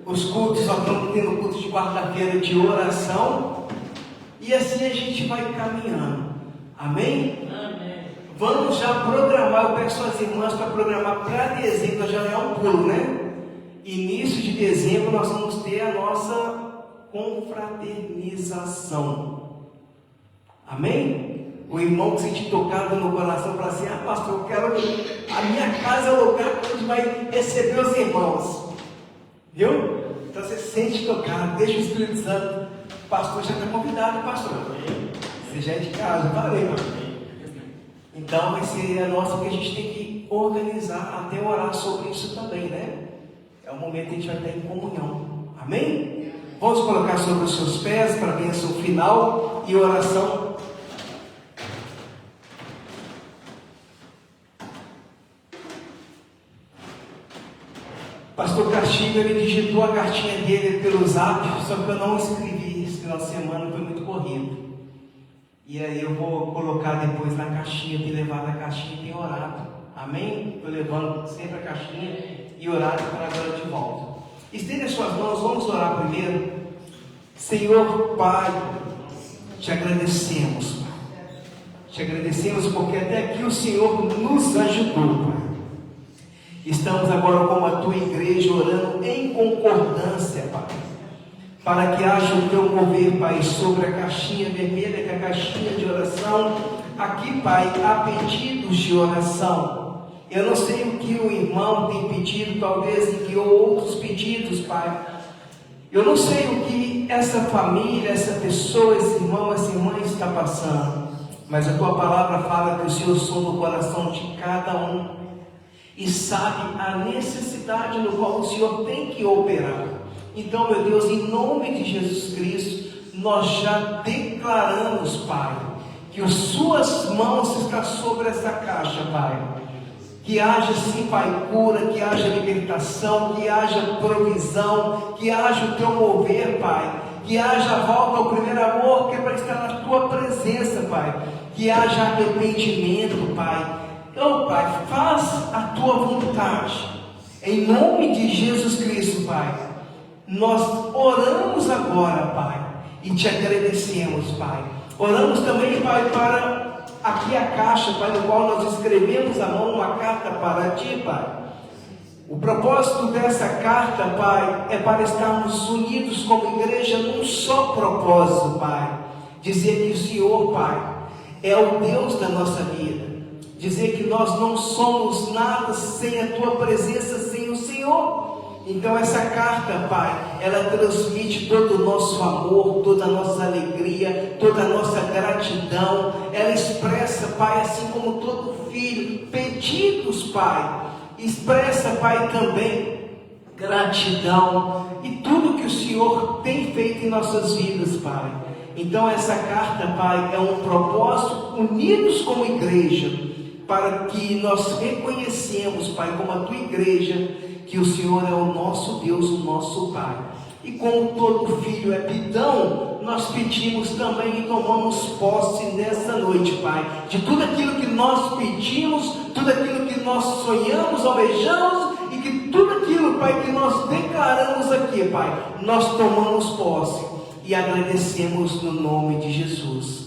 Os cultos, só estamos tendo culto de quarta-feira de oração. E assim a gente vai caminhando. Amém? Amém. Vamos já programar, eu peço às irmãs para programar para dezembro, já é um pulo, né? Início de dezembro nós vamos ter a nossa confraternização. Amém? O irmão que sente tocado no coração fala assim: ah, pastor, eu quero a minha casa é o lugar que a gente vai receber os irmãos. Viu? Então você sente tocado, deixa o Espírito Santo. O pastor já está convidado, pastor. Você já é de casa, valeu. Então vai ser a nossa que a gente tem que organizar, até orar sobre isso também, né? É o momento que a gente vai estar em comunhão. Amém? Vamos colocar sobre os seus pés para a bênção final e oração. Pastor Castilho, ele digitou a cartinha dele pelo zap, só que eu não escrevi esse final de semana, foi muito corrido. E aí eu vou colocar depois na caixinha, ter levado a caixinha e ter orado. Amém? Estou levando sempre a caixinha e orado para agora de volta. Estenda as suas mãos, vamos orar primeiro. Senhor Pai, te agradecemos, Pai. Te agradecemos porque até aqui o Senhor nos ajudou, Pai. Estamos agora como a tua igreja orando em concordância, Pai, para que haja o teu mover, Pai, sobre a caixinha vermelha, que é a caixinha de oração. Aqui, Pai, há pedidos de oração. Eu não sei o que o irmão tem pedido, talvez enviou outros pedidos, Pai. Eu não sei o que essa família, essa pessoa, esse irmão, essa irmã está passando, mas a tua palavra fala que o Senhor sonda o coração de cada um e sabe a necessidade no qual o Senhor tem que operar. Então, meu Deus, em nome de Jesus Cristo, nós já declaramos, Pai, que as suas mãos estão sobre essa caixa, Pai. Que haja sim, Pai, cura, que haja libertação, que haja provisão, que haja o teu mover, Pai. Que haja a volta ao primeiro amor, que é para estar na tua presença, Pai. Que haja arrependimento, Pai. Então, Pai, faz a tua vontade, em nome de Jesus Cristo, Pai. Nós oramos agora, Pai, e te agradecemos, Pai. Oramos também, Pai, para aqui a caixa, Pai, no qual nós escrevemos à mão uma carta para ti, Pai. O propósito dessa carta, Pai, é para estarmos unidos como igreja num só propósito, Pai. Dizer que o Senhor, Pai, é o Deus da nossa vida. Dizer que nós não somos nada sem a tua presença, sem o Senhor. Então essa carta, Pai, ela transmite todo o nosso amor, toda a nossa alegria, toda a nossa gratidão. Ela expressa, Pai, assim como todo filho, pedidos, Pai. Expressa, Pai, também gratidão e tudo que o Senhor tem feito em nossas vidas, Pai. Então essa carta, Pai, é um propósito unidos como igreja, para que nós reconhecemos, Pai, como a tua igreja, que o Senhor é o nosso Deus, o nosso Pai. E como todo filho é pidão, nós pedimos também e tomamos posse nessa noite, Pai, de tudo aquilo que nós pedimos, tudo aquilo que nós sonhamos, almejamos, e que tudo aquilo, Pai, que nós declaramos aqui, Pai, nós tomamos posse e agradecemos no nome de Jesus.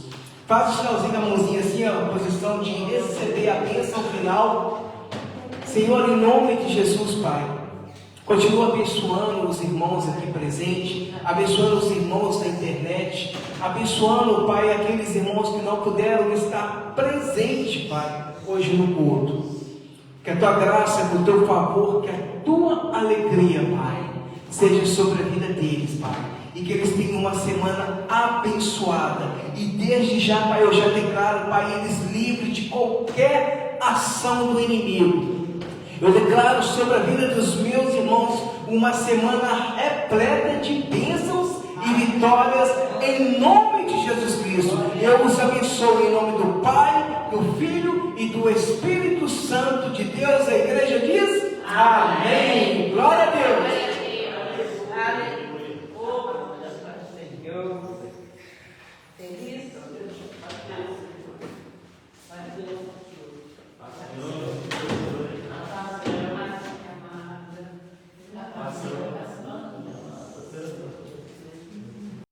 Faz o sinalzinho da mãozinha assim, a posição de receber a bênção final. Senhor, em nome de Jesus, Pai, continua abençoando os irmãos aqui presentes, abençoando os irmãos da internet, abençoando, Pai, aqueles irmãos que não puderam estar presentes, Pai, hoje no culto. Que a tua graça, que o teu favor, que a tua alegria, Pai, seja sobre a vida deles, Pai. E que eles tenham uma semana abençoada. E desde já, Pai, eu já declaro, Pai, eles livres de qualquer ação do inimigo. Eu declaro sobre a vida dos meus irmãos uma semana repleta de bênçãos e vitórias em nome de Jesus Cristo. Eu os abençoo em nome do Pai, do Filho e do Espírito Santo de Deus. A igreja diz amém. Glória a Deus.